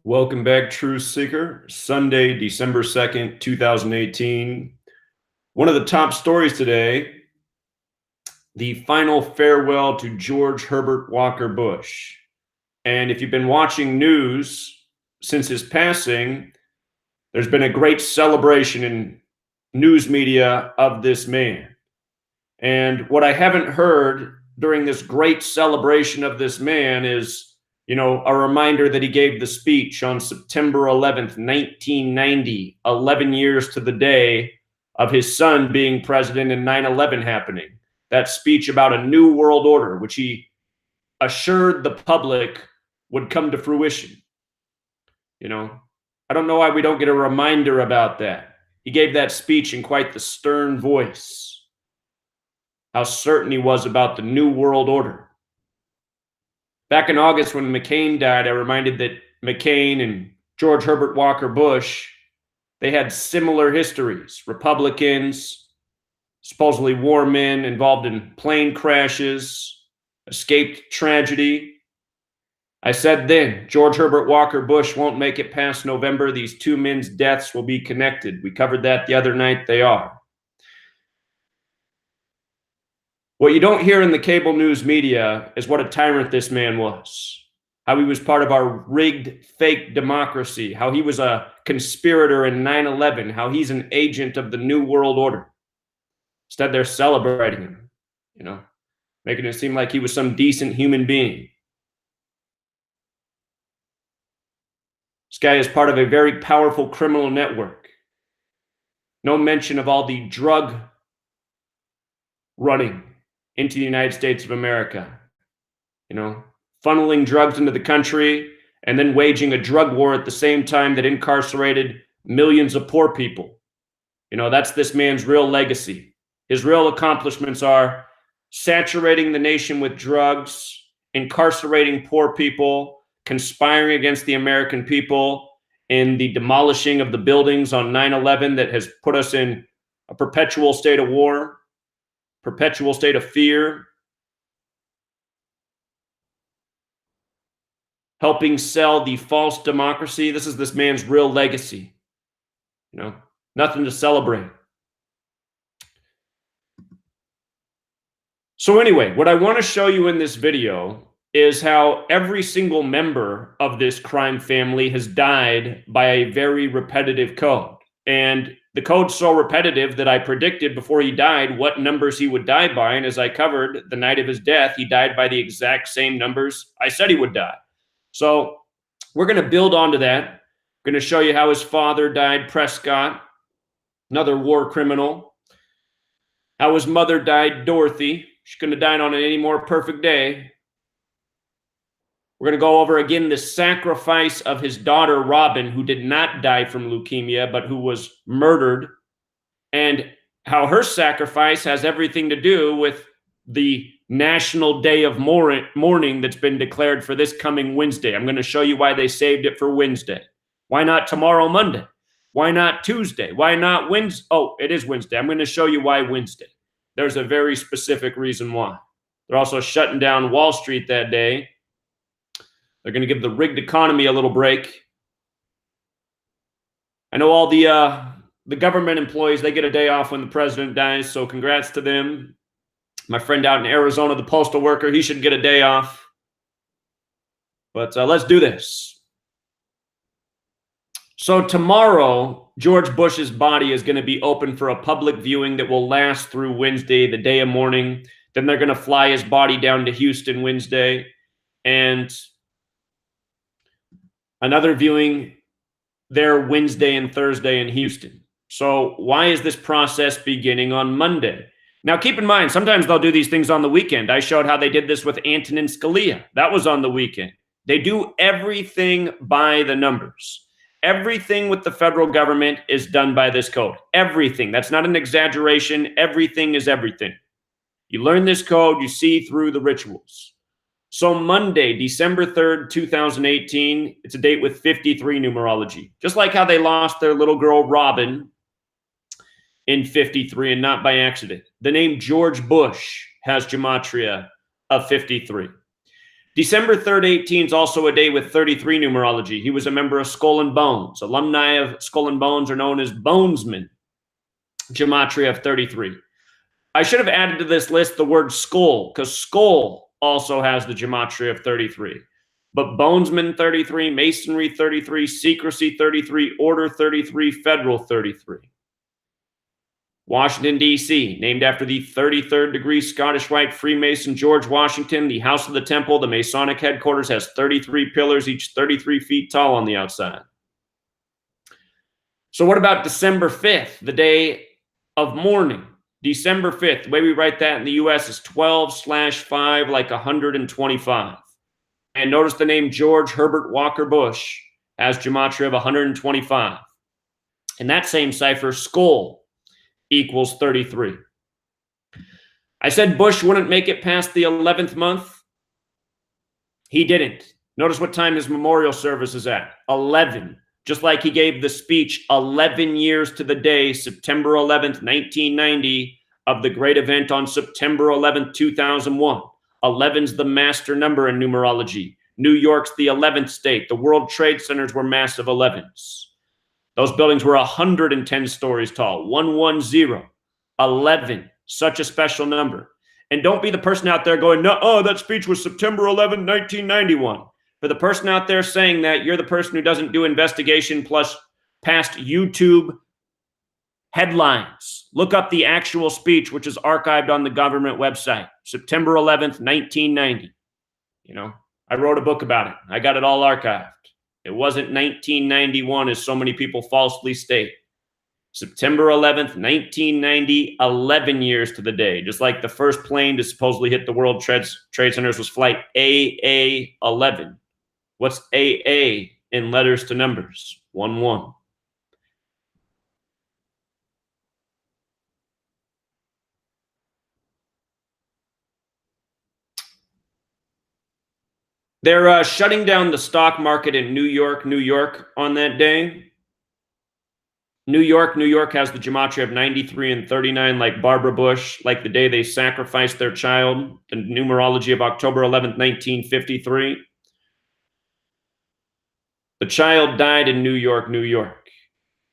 Welcome back, Truth Seeker. Sunday, December 2nd, 2018. One of the top stories today, the final farewell to George Herbert Walker Bush. And if you've been watching news since his passing, there's been a great celebration in news media of this man. And what I haven't heard during this great celebration of this man is a reminder that he gave the speech on September 11th, 1990, 11 years to the day of his son being president and 9/11 happening. That speech about a new world order, which he assured the public would come to fruition. I don't know why we don't get a reminder about that. He gave that speech in quite the stern voice. How certain he was about the new world order. Back in August when McCain died, I reminded that McCain and George Herbert Walker Bush, they had similar histories. Republicans, supposedly war men involved in plane crashes, escaped tragedy. I said then, George Herbert Walker Bush won't make it past November. These two men's deaths will be connected. We covered that the other night. They are. What you don't hear in the cable news media is what a tyrant this man was, how he was part of our rigged, fake democracy, how he was a conspirator in 9/11, how he's an agent of the New World Order. Instead, they're celebrating him, making it seem like he was some decent human being. This guy is part of a very powerful criminal network. No mention of all the drug running into the United States of America, funneling drugs into the country and then waging a drug war at the same time that incarcerated millions of poor people. That's this man's real legacy. His real accomplishments are saturating the nation with drugs, incarcerating poor people, conspiring against the American people, in the demolishing of the buildings on 9/11 that has put us in a perpetual state of war, perpetual state of fear, helping sell the false democracy. This is this man's real legacy. Nothing to celebrate. So anyway, what I want to show you in this video is how every single member of this crime family has died by a very repetitive code. And the code's so repetitive that I predicted before he died what numbers he would die by. And as I covered, the night of his death, he died by the exact same numbers I said he would die. So we're going to build onto that. I'm going to show you how his father died, Prescott, another war criminal. How his mother died, Dorothy. She couldn't have died on any more perfect day. We're going to go over again the sacrifice of his daughter, Robin, who did not die from leukemia, but who was murdered, and how her sacrifice has everything to do with the National Day of Mourning that's been declared for this coming Wednesday. I'm going to show you why they saved it for Wednesday. Why not tomorrow, Monday? Why not Tuesday? Why not Wednesday? Oh, it is Wednesday. I'm going to show you why Wednesday. There's a very specific reason why. They're also shutting down Wall Street that day. They're going to give the rigged economy a little break. I know all the government employees, they get a day off when the president dies, so congrats to them. My friend out in Arizona, the postal worker, he should get a day off. But let's do this. So tomorrow, George Bush's body is going to be open for a public viewing that will last through Wednesday, the day of mourning. Then they're going to fly his body down to Houston Wednesday. And another viewing there Wednesday and Thursday in Houston. So why is this process beginning on Monday? Now, keep in mind, sometimes they'll do these things on the weekend. I showed how they did this with Antonin Scalia. That was on the weekend. They do everything by the numbers. Everything with the federal government is done by this code. Everything. That's not an exaggeration. Everything is everything. You learn this code, you see through the rituals. So Monday, December 3rd, 2018, it's a date with 53 numerology. Just like how they lost their little girl, Robin, in 53, and not by accident. The name George Bush has Gematria of 53. December 3rd, 18 is also a day with 33 numerology. He was a member of Skull and Bones. Alumni of Skull and Bones are known as Bonesmen. Gematria of 33. I should have added to this list the word skull, because skull also has the gematria of 33. But Bonesman 33, Masonry 33, Secrecy 33, Order 33, Federal 33. Washington, D.C., named after the 33rd degree Scottish Rite Freemason George Washington. The House of the Temple, the Masonic headquarters, has 33 pillars, each 33 feet tall on the outside. So what about December 5th, the day of mourning? December 5th, the way we write that in the U.S. is 12/5, like 125. And notice the name George Herbert Walker Bush has gematria of 125. And that same cipher, skull, equals 33. I said Bush wouldn't make it past the 11th month. He didn't. Notice what time his memorial service is at, 11. Just like he gave the speech 11 years to the day, September 11th, 1990, of the great event on September 11th, 2001. 11's the master number in numerology. New York's the 11th state. The World Trade Centers were massive 11s. Those buildings were 110 stories tall. 110. 11. Such a special number. And don't be the person out there going, no, oh, that speech was September 11, 1991. For the person out there saying that, you're the person who doesn't do investigation plus past YouTube headlines. Look up the actual speech, which is archived on the government website, September 11th, 1990. You know, I wrote a book about it. I got it all archived. It wasn't 1991, as so many people falsely state. September 11th, 1990, 11 years to the day. Just like the first plane to supposedly hit the World Trade Centers was flight AA-11. What's AA in letters to numbers? 11. They're shutting down the stock market in New York, New York on that day. New York has the gematria of 93 and 39, like Barbara Bush, like the day they sacrificed their child, the numerology of October 11th, 1953. The child died in New York, New York.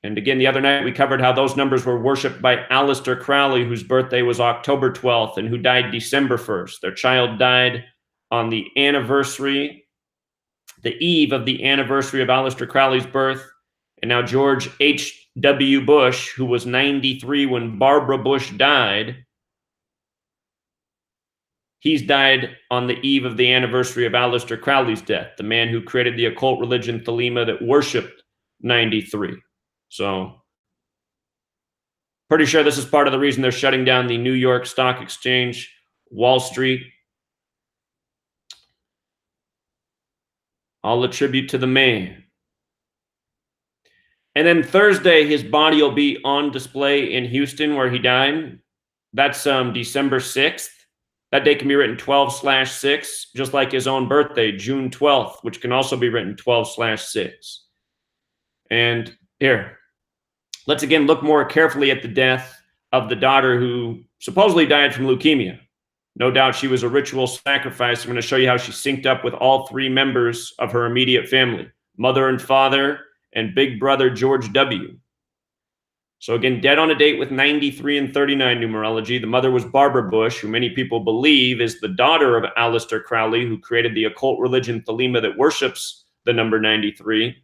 And again, the other night we covered how those numbers were worshipped by Aleister Crowley, whose birthday was October 12th and who died December 1st. Their child died on the anniversary, the eve of the anniversary of Aleister Crowley's birth. And now George H.W. Bush, who was 93 when Barbara Bush died, he's died on the eve of the anniversary of Aleister Crowley's death, the man who created the occult religion Thelema that worshipped 93. So, pretty sure this is part of the reason they're shutting down the New York Stock Exchange, Wall Street. All attribute to the man. And then Thursday, his body will be on display in Houston where he died. That's December 6th. That day can be written 12/6, just like his own birthday, June 12th, which can also be written 12/6. And here, let's again look more carefully at the death of the daughter who supposedly died from leukemia. No doubt she was a ritual sacrifice. I'm going to show you how she synced up with all three members of her immediate family, mother and father, and big brother George W. So again, dead on a date with 93 and 39 numerology. The mother was Barbara Bush, who many people believe is the daughter of Aleister Crowley, who created the occult religion Thelema that worships the number 93.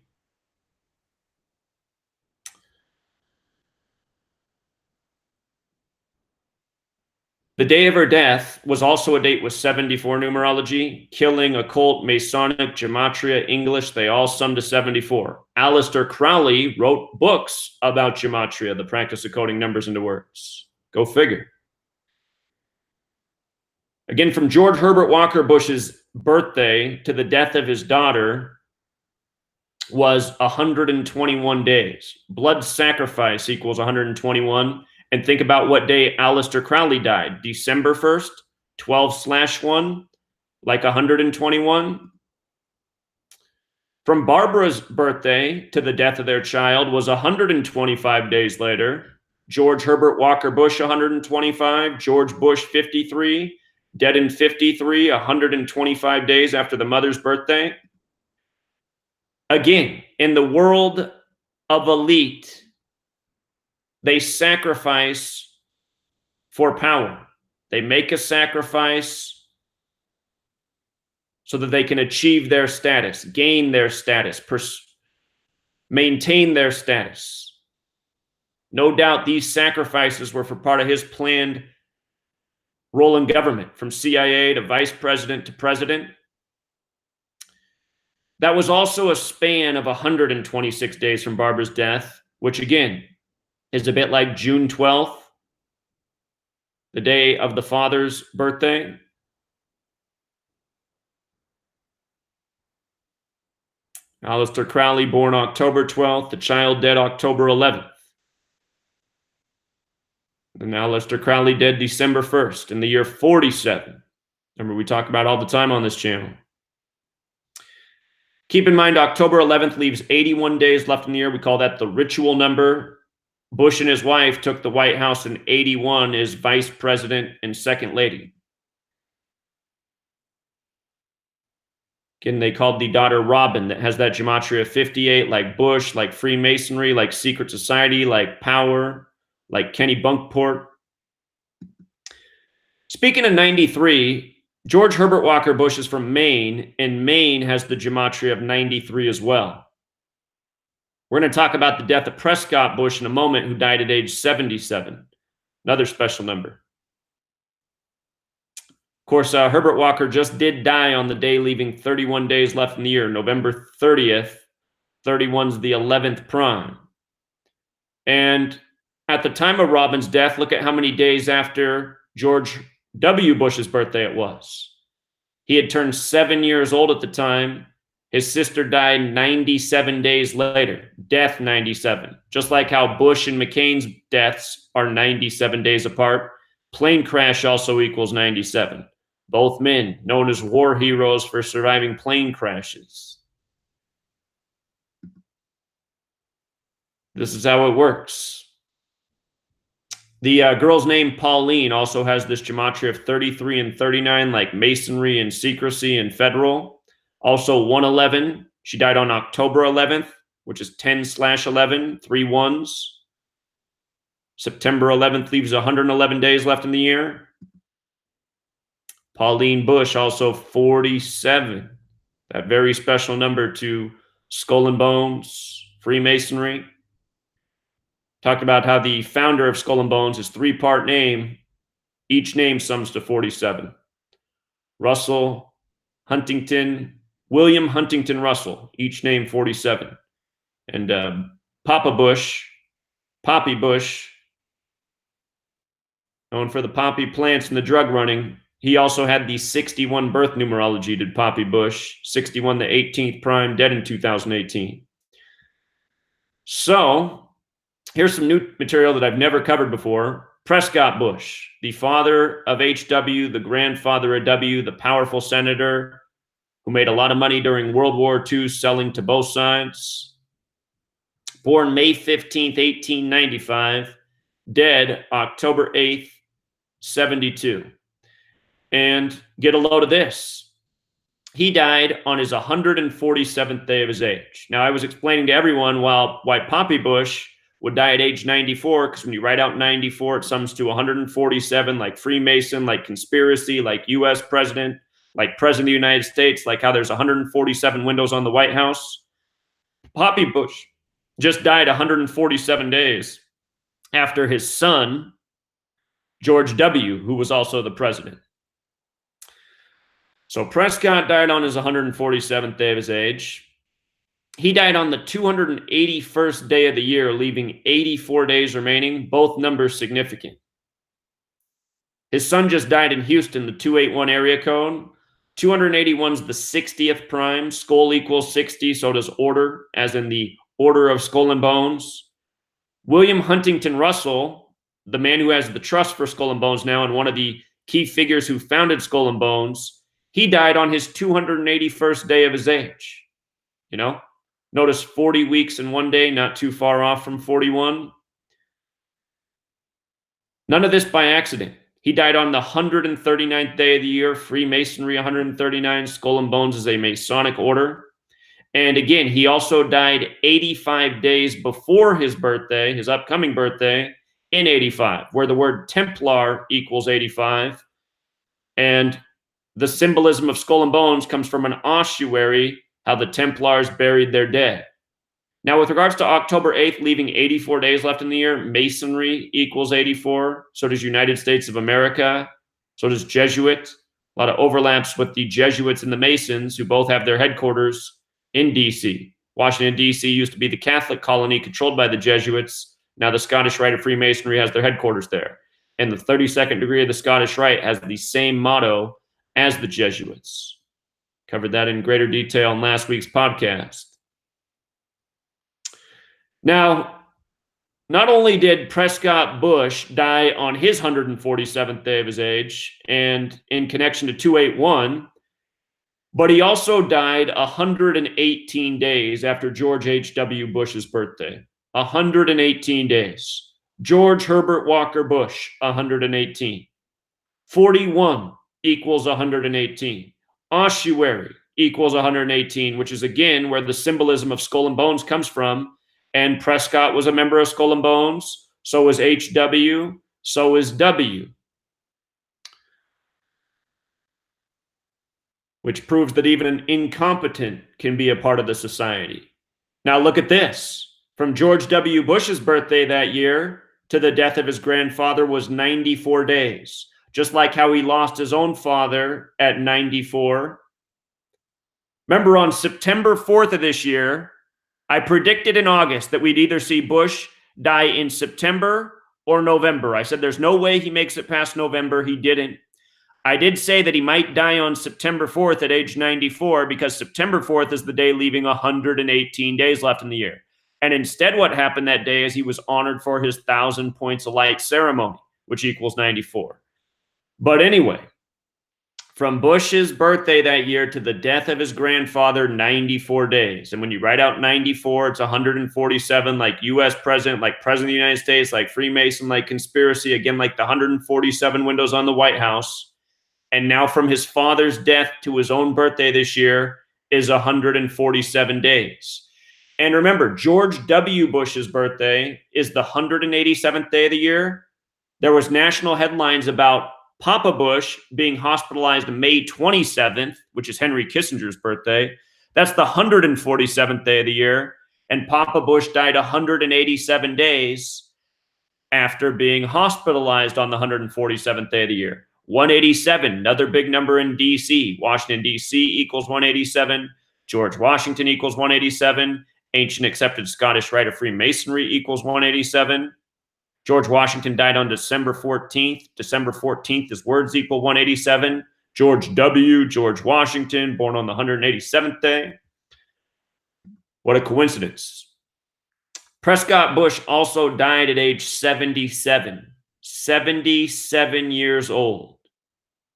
The day of her death was also a date with 74 numerology, killing, occult, Masonic, Gematria, English. They all sum to 74. Aleister Crowley wrote books about Gematria, the practice of coding numbers into words. Go figure. Again, from George Herbert Walker Bush's birthday to the death of his daughter was 121 days. Blood sacrifice equals 121. And think about what day Aleister Crowley died. December 1st, 12/1, like 121. From Barbara's birthday to the death of their child was 125 days later. George Herbert Walker Bush, 125. George Bush, 53. dead in 53, 125 days after the mother's birthday. Again, in the world of elite, they sacrifice for power. They make a sacrifice so that they can achieve their status, gain their status, maintain their status. No doubt these sacrifices were for part of his planned role in government, from CIA to vice president to president. That was also a span of 126 days from Barbara's death, which again is a bit like June 12th, the day of the father's birthday. Aleister Crowley, born October 12th, the child dead October 11th. And Aleister Crowley dead December 1st in the year 47. Remember, we talk about all the time on this channel. Keep in mind, October 11th leaves 81 days left in the year. We call that the ritual number. Bush and his wife took the White House in 81 as vice president and second lady. Again, they called the daughter Robin, that has that gematria of 58, like Bush, like Freemasonry, like secret society, like power, like Kenny Bunkport. Speaking of 93, George Herbert Walker Bush is from Maine, and Maine has the gematria of 93 as well. We're going to talk about the death of Prescott Bush in a moment, who died at age 77. Another special number. Of course, Herbert Walker just did die on the day, leaving 31 days left in the year, November 30th. 31's the 11th prime. And at the time of Robin's death, look at how many days after George W. Bush's birthday it was. He had turned 7 years old at the time. His sister died 97 days later. Death 97. Just like how Bush and McCain's deaths are 97 days apart, plane crash also equals 97. Both men known as war heroes for surviving plane crashes. This is how it works. The girl's name, Pauline, also has this gematria of 33 and 39, like masonry and secrecy and federal. Also 111. She died on October 11th, which is 10/11, 3 ones. September 11th leaves 111 days left in the year. Pauline Bush, also 47. That very special number to Skull and Bones, Freemasonry. Talked about how the founder of Skull and Bones is 3-part name. Each name sums to 47. Russell Huntington, William Huntington Russell, each name 47. And Papa Bush, Poppy Bush, known for the poppy plants and the drug running. He also had the 61 birth numerology, did Poppy Bush, 61 the 18th prime, dead in 2018. So here's some new material that I've never covered before. Prescott Bush, the father of H.W., the grandfather of W., the powerful senator who made a lot of money during World War II selling to both sides. Born May 15th, 1895, dead October 8th, 72. And get a load of this. He died on his 147th day of his age. Now, I was explaining to everyone why Poppy Bush would die at age 94, because when you write out 94, it sums to 147, like Freemason, like conspiracy, like U.S. president, like president of the United States, like how there's 147 windows on the White House. Poppy Bush just died 147 days after his son, George W., who was also the president. So Prescott died on his 147th day of his age. He died on the 281st day of the year, leaving 84 days remaining, both numbers significant. His son just died in Houston, the 281 area code. 281's the 60th prime. Skull equals 60, so does order, as in the Order of Skull and Bones. William Huntington Russell, the man who has the trust for Skull and Bones now and one of the key figures who founded Skull and Bones, he died on his 281st day of his age. You know, notice 40 weeks in one day, not too far off from 41. None of this by accident. He died on the 139th day of the year. Freemasonry, 139. Skull and Bones is a Masonic order. And again, he also died 85 days before his birthday, his upcoming birthday, in 85, where the word Templar equals 85. And the symbolism of Skull and Bones comes from an ossuary, how the Templars buried their dead. Now, with regards to October 8th, leaving 84 days left in the year, Masonry equals 84. So does United States of America. So does Jesuit. A lot of overlaps with the Jesuits and the Masons, who both have their headquarters in D.C. Washington, D.C. used to be the Catholic colony controlled by the Jesuits. Now the Scottish Rite of Freemasonry has their headquarters there. And the 32nd degree of the Scottish Rite has the same motto as the Jesuits. Covered that in greater detail in last week's podcast. Now, not only did Prescott Bush die on his 147th day of his age and in connection to 281, but he also died 118 days after George H.W. Bush's birthday. 118 days. George Herbert Walker Bush, 118. 41 equals 118. Ossuary equals 118, which is again where the symbolism of Skull and Bones comes from. And Prescott was a member of Skull and Bones. So is H.W. So is W. Which proves that even an incompetent can be a part of the society. Now look at this. From George W. Bush's birthday that year to the death of his grandfather was 94 days. Just like how he lost his own father at 94. Remember, on September 4th of this year, I predicted in August that we'd either see Bush die in September or November. I said there's no way he makes it past November. He didn't. I did say that he might die on September 4th at age 94 because September 4th is the day leaving 118 days left in the year. And instead what happened that day is he was honored for his 1,000 points of light ceremony, which equals 94. But anyway, from Bush's birthday that year to the death of his grandfather, 94 days. And when you write out 94, it's 147, like U.S. president, like president of the United States, like Freemason, like conspiracy, again, like the 147 windows on the White House. And now from his father's death to his own birthday this year is 147 days. And remember, George W. Bush's birthday is the 187th day of the year. There was national headlines about Papa Bush being hospitalized May 27th, which is Henry Kissinger's birthday. That's the 147th day of the year. And Papa Bush died 187 days after being hospitalized on the 147th day of the year. 187, another big number in D.C. Washington, D.C. equals 187. George Washington equals 187. Ancient accepted Scottish Rite of Freemasonry equals 187. George Washington died on December 14th. December 14th, his words equal 187. George W., George Washington, born on the 187th day. What a coincidence. Prescott Bush also died at age 77. 77 years old.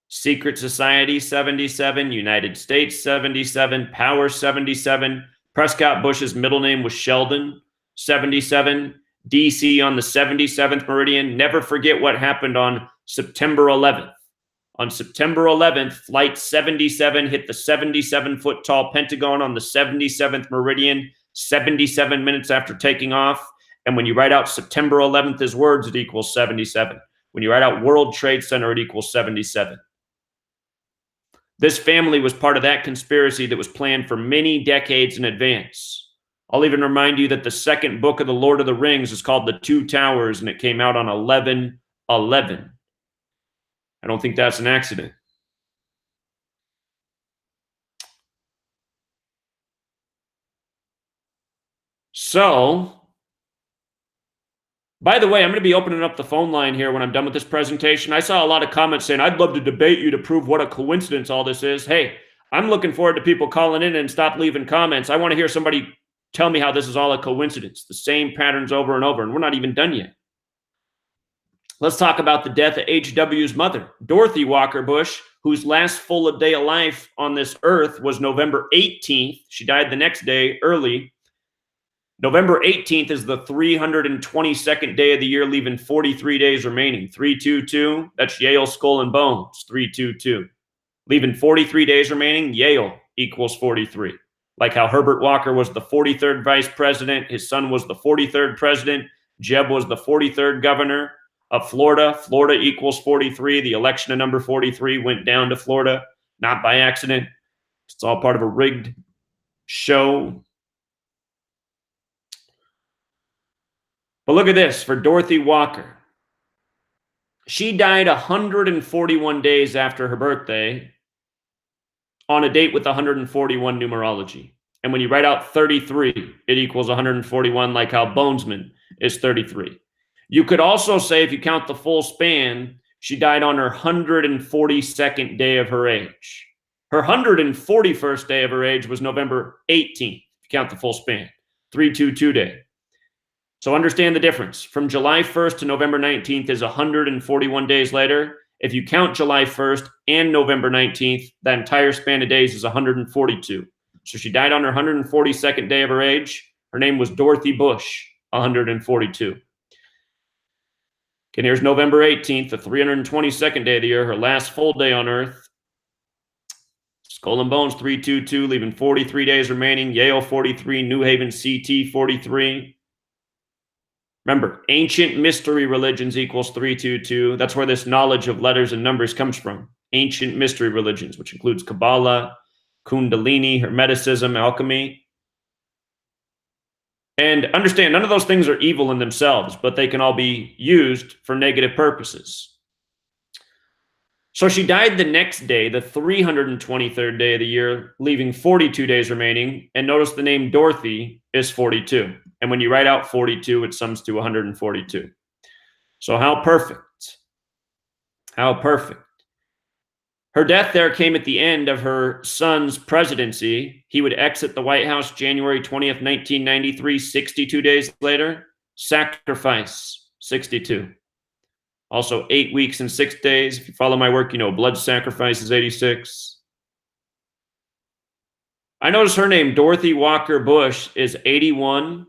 Secret Society, 77. United States, 77. Power, 77. Prescott Bush's middle name was Sheldon, 77. DC on the 77th meridian. Never forget what happened on September 11th. On September 11th, Flight 77 hit the 77-foot tall Pentagon on the 77th meridian 77 minutes after taking off. And when you write out September 11th as words, it equals 77. When you write out World Trade Center, it equals 77. This family was part of that conspiracy that was planned for many decades in advance. I'll even remind you that the second book of the Lord of the Rings is called The Two Towers, and it came out on 11/11. I don't think that's an accident. So, by the way, I'm going to be opening up the phone line here when I'm done with this presentation. I saw a lot of comments saying, I'd love to debate you to prove what a coincidence all this is. Hey, I'm looking forward to people calling in and stop leaving comments. I want to hear somebody tell me how this is all a coincidence. The same patterns over and over, and we're not even done yet. Let's talk about the death of H.W.'s mother, Dorothy Walker Bush, whose last full day of life on this earth was November 18th. She died the next day early. November 18th is the 322nd day of the year, leaving 43 days remaining. 322, that's Yale Skull and Bones, 322. Leaving 43 days remaining, Yale equals 43. Like how Herbert Walker was the 43rd vice president, his son was the 43rd president, Jeb was the 43rd governor of Florida. Florida equals 43. The election of number 43 went down to Florida, not by accident. It's all part of a rigged show. But look at this for Dorothy Walker. She died 141 days after her birthday on a date with 141 numerology. And when you write out 33, it equals 141, like how Bonesman is 33. You could also say, if you count the full span, she died on her 142nd day of her age. Her 141st day of her age was November 18th, if you count the full span, 322 day. So understand the difference. From July 1st to November 19th is 141 days later. If you count July 1st and November 19th, that entire span of days is 142. So she died on her 142nd day of her age. Her name was Dorothy Bush, 142. And here's November 18th, the 322nd day of the year, her last full day on Earth. Skull and Bones, 322, leaving 43 days remaining. Yale, 43. New Haven, CT, 43. Remember, ancient mystery religions equals 322. That's where this knowledge of letters and numbers comes from. Ancient mystery religions, which includes Kabbalah, Kundalini, Hermeticism, alchemy. And understand, none of those things are evil in themselves, but they can all be used for negative purposes. So she died the next day, the 323rd day of the year, leaving 42 days remaining. And notice the name Dorothy is 42. And when you write out 42, it sums to 142. So how perfect. How perfect. Her death there came at the end of her son's presidency. He would exit the White House January 20th, 1993, 62 days later. Sacrifice, 62. Also 8 weeks and 6 days. If you follow my work, you know blood sacrifice is 86. I notice her name, Dorothy Walker Bush, is 81.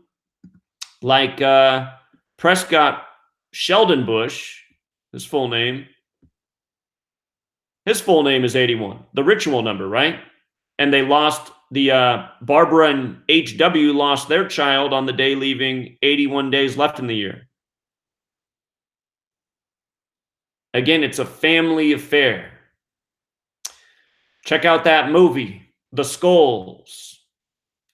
Like Prescott Sheldon Bush, his full name. His full name is 81, the ritual number, right? And they lost, Barbara and H.W. lost their child on the day leaving 81 days left in the year. Again, it's a family affair. Check out that movie, The Skulls,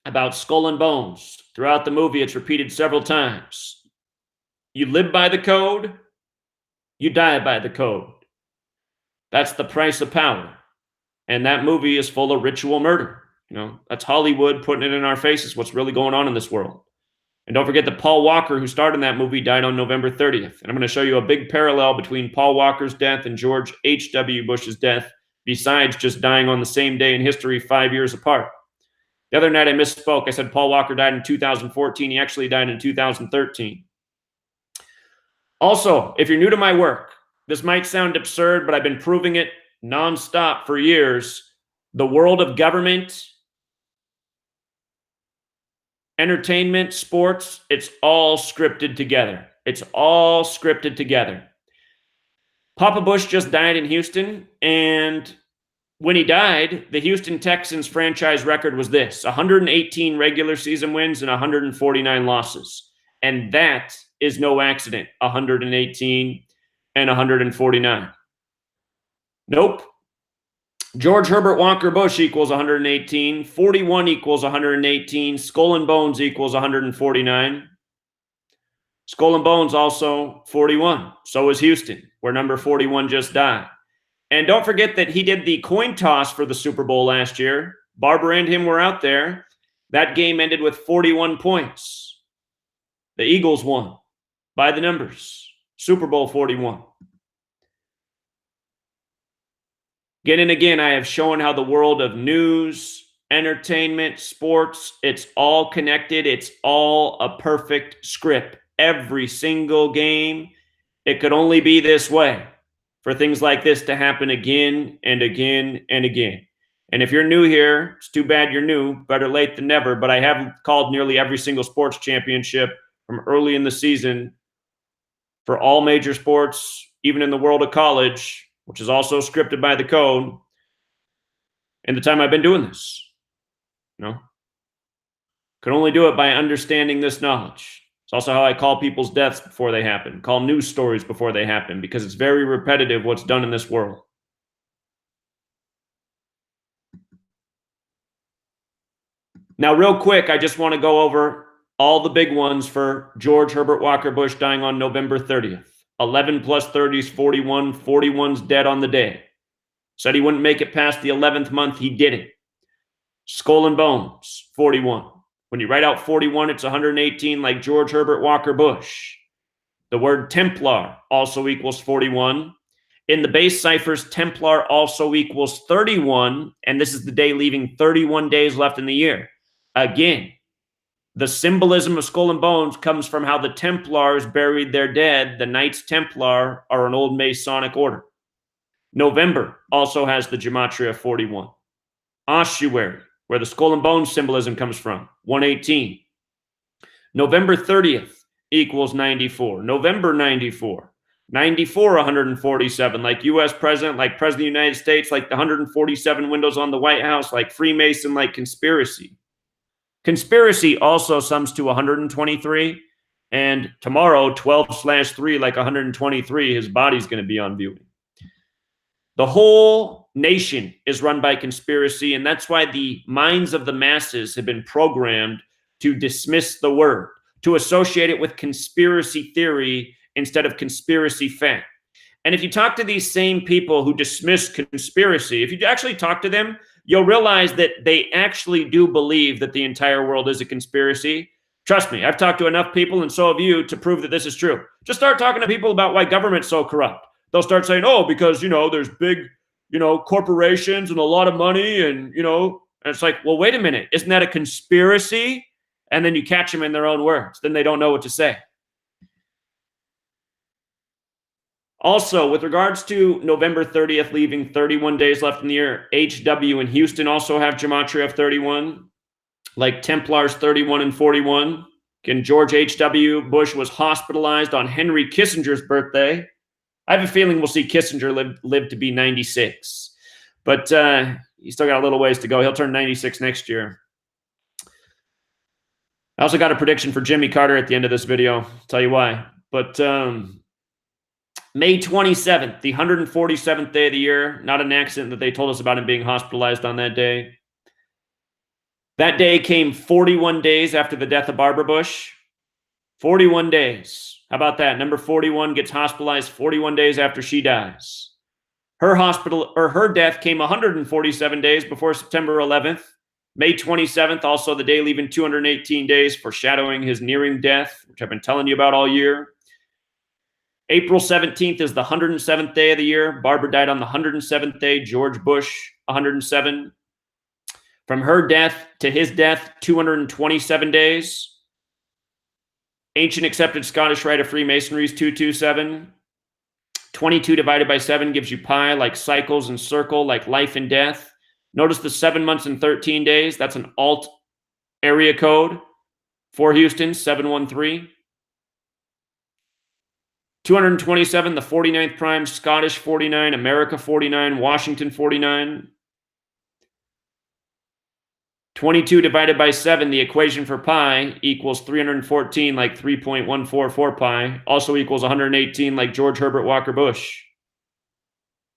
about Skull and Bones. Throughout the movie, it's repeated several times. You live by the code, you die by the code. That's the price of power. And that movie is full of ritual murder. You know, that's Hollywood putting it in our faces, what's really going on in this world. And don't forget that Paul Walker, who starred in that movie, died on November 30th. And I'm going to show you a big parallel between Paul Walker's death and George H.W. Bush's death, besides just dying on the same day in history 5 years apart. The other night I misspoke. I said Paul Walker died in 2014. He actually died in 2013. Also, if you're new to my work, this might sound absurd, but I've been proving it nonstop for years. The world of government, entertainment, sports, it's all scripted together. It's all scripted together. Papa Bush just died in Houston, and when he died, the Houston Texans franchise record was this: 118 regular season wins and 149 losses. And that is no accident, 118 and 149. Nope. George Herbert Walker Bush equals 118. 41 equals 118. Skull and Bones equals 149. Skull and Bones also 41. So is Houston, where number 41 just died. And don't forget that he did the coin toss for the Super Bowl last year. Barbara and him were out there. That game ended with 41 points. The Eagles won by the numbers. Super Bowl 41. Again and again, I have shown how the world of news, entertainment, sports, it's all connected. It's all a perfect script. Every single game, it could only be this way for things like this to happen again and again and again. And if you're new here, it's too bad you're new. Better late than never. But I have called nearly every single sports championship from early in the season for all major sports, even in the world of college, which is also scripted by the code, in the time I've been doing this. You know, can only do it by understanding this knowledge. It's also how I call people's deaths before they happen, call news stories before they happen, because it's very repetitive what's done in this world. Now, real quick, I just want to go over all the big ones for George Herbert Walker Bush dying on November 30th. 11 plus 30s, 41. 41's dead on the day. Said he wouldn't make it past the 11th month. He didn't. Skull and Bones, 41. When you write out 41, it's 118, like George Herbert Walker Bush. The word Templar also equals 41. In the base ciphers, Templar also equals 31, and this is the day leaving 31 days left in the year. Again, the symbolism of Skull and Bones comes from how the Templars buried their dead. The Knights Templar are an old Masonic order. November also has the Gematria 41. Ossuary, where the Skull and Bones symbolism comes from, 118. November 30th equals 94. November 94. 94, 147, like U.S. President, like President of the United States, like the 147 windows on the White House, like Freemason, like conspiracy. Conspiracy also sums to 123, and tomorrow, 12/3, like 123, his body's going to be on viewing. The whole nation is run by conspiracy, and that's why the minds of the masses have been programmed to dismiss the word, to associate it with conspiracy theory instead of conspiracy fact. And if you talk to these same people who dismiss conspiracy, if you actually talk to them, you'll realize that they actually do believe that the entire world is a conspiracy. Trust me, I've talked to enough people, and so have you, to prove that this is true. Just start talking to people about why government's so corrupt. They'll start saying, oh, because, there's big, corporations and a lot of money, and it's like, well, wait a minute. Isn't that a conspiracy? And then you catch them in their own words. Then they don't know what to say. Also, with regards to November 30th, leaving 31 days left in the year, HW and Houston also have Gematria of 31, like Templars 31 and 41. Again, George H.W. Bush was hospitalized on Henry Kissinger's birthday. I have a feeling we'll see Kissinger live to be 96. But he's still got a little ways to go. He'll turn 96 next year. I also got a prediction for Jimmy Carter at the end of this video. I'll tell you why. But May 27th, the 147th day of the year, not an accident that they told us about him being hospitalized on that day. That day came 41 days after the death of Barbara Bush. 41 days. How about that? Number 41 gets hospitalized 41 days after she dies. Her death came 147 days before September 11th. May 27th, also the day leaving 218 days, foreshadowing his nearing death, which I've been telling you about all year. April 17th is the 107th day of the year. Barbara died on the 107th day. George Bush, 107. From her death to his death, 227 days. Ancient accepted Scottish rite of Freemasonry is 227. 22 divided by 7 gives you pi, like cycles and circle, like life and death. Notice the 7 months and 13 days. That's an alt area code for Houston, 713. 227, the 49th prime, Scottish 49, America 49, Washington 49. 22 divided by 7, the equation for pi equals 314, like 3.144 pi, also equals 118, like George Herbert Walker Bush.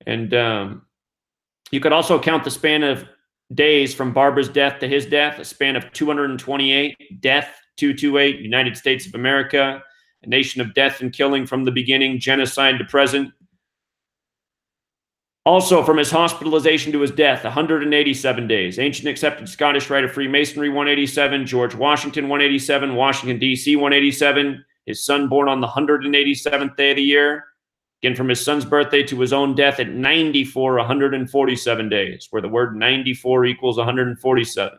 And you could also count the span of days from Barbara's death to his death, a span of 228, death 228, United States of America, a nation of death and killing from the beginning, genocide to present. Also, from his hospitalization to his death, 187 days. Ancient accepted Scottish rite of Freemasonry, 187. George Washington, 187. Washington, D.C., 187. His son born on the 187th day of the year. Again, from his son's birthday to his own death at 94, 147 days, where the word 94 equals 147.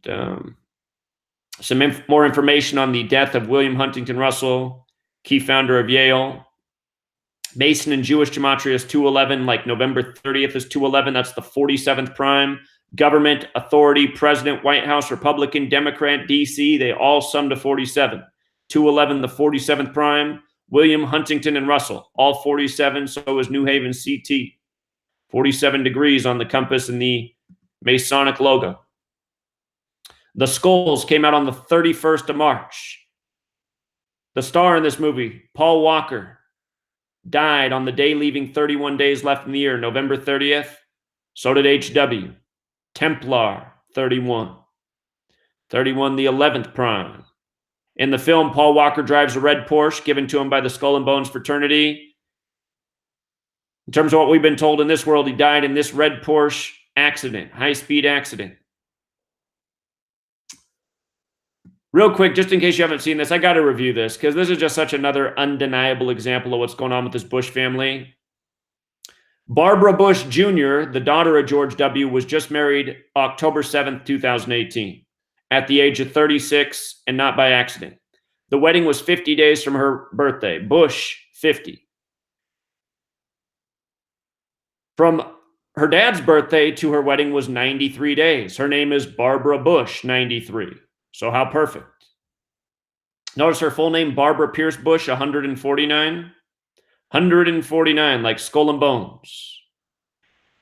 And, some more information on the death of William Huntington Russell, key founder of Yale. Mason and Jewish Gematria is 211, like November 30th is 211. That's the 47th prime. Government, authority, president, White House, Republican, Democrat, DC, they all sum to 47. 211, the 47th prime. William, Huntington, and Russell, all 47. So is New Haven CT. 47 degrees on the compass and the Masonic logo. The skulls came out on the 31st of March. The star in this movie, Paul Walker, died on the day leaving 31 days left in the year, November 30th. So did HW. Templar, 31. 31, the 11th prime. In the film, Paul Walker drives a red Porsche given to him by the Skull and Bones fraternity. In terms of what we've been told in this world, he died in this red Porsche accident, high-speed accident. Real quick, just in case you haven't seen this, I got to review this because this is just such another undeniable example of what's going on with this Bush family. Barbara Bush Jr., the daughter of George W., was just married October 7th, 2018, at the age of 36 and not by accident. The wedding was 50 days from her birthday. Bush, 50. From her dad's birthday to her wedding was 93 days. Her name is Barbara Bush, 93. So how perfect. Notice her full name, Barbara Pierce Bush, 149. 149, like Skull and Bones.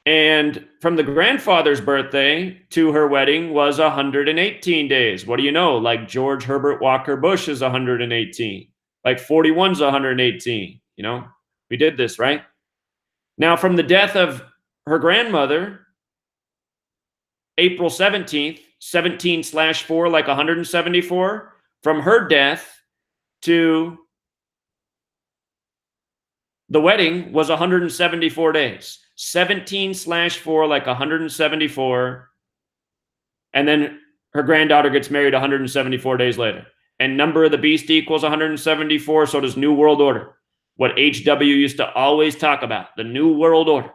And from the grandfather's birthday to her wedding was 118 days. What do you know? Like George Herbert Walker Bush is 118. Like 41's 118. You know, we did this, right? Now, from the death of her grandmother, April 17th, 17/4, like 174, from her death to the wedding was 174 days. 17/4, like 174. And then her granddaughter gets married 174 days later. And number of the beast equals 174, so does New World Order. What HW used to always talk about, the New World Order.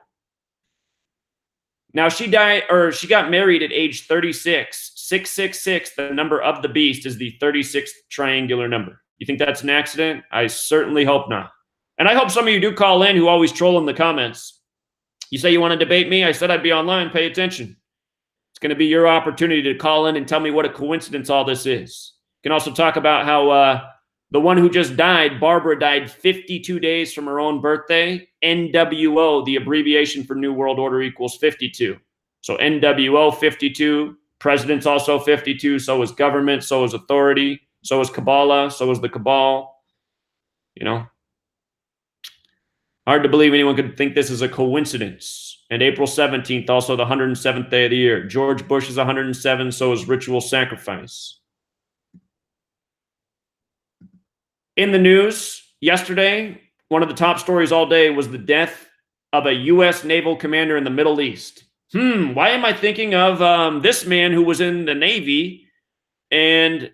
Now she got married at age 36. 666, the number of the beast, is the 36th triangular number. You think that's an accident? I certainly hope not. And I hope some of you do call in who always troll in the comments. You say you want to debate me? I said I'd be online. Pay attention. It's going to be your opportunity to call in and tell me what a coincidence all this is. You can also talk about how the one who just died, Barbara, died 52 days from her own birthday. NWO, the abbreviation for New World Order, equals 52. So NWO, 52. President's also 52. So is government. So is authority. So is Kabbalah. So is the Cabal. You know, hard to believe anyone could think this is a coincidence. And April 17th, also the 107th day of the year. George Bush is 107. So is ritual sacrifice. In the news yesterday, one of the top stories all day was the death of a U.S. naval commander in the Middle East. Why am I thinking of this man who was in the Navy and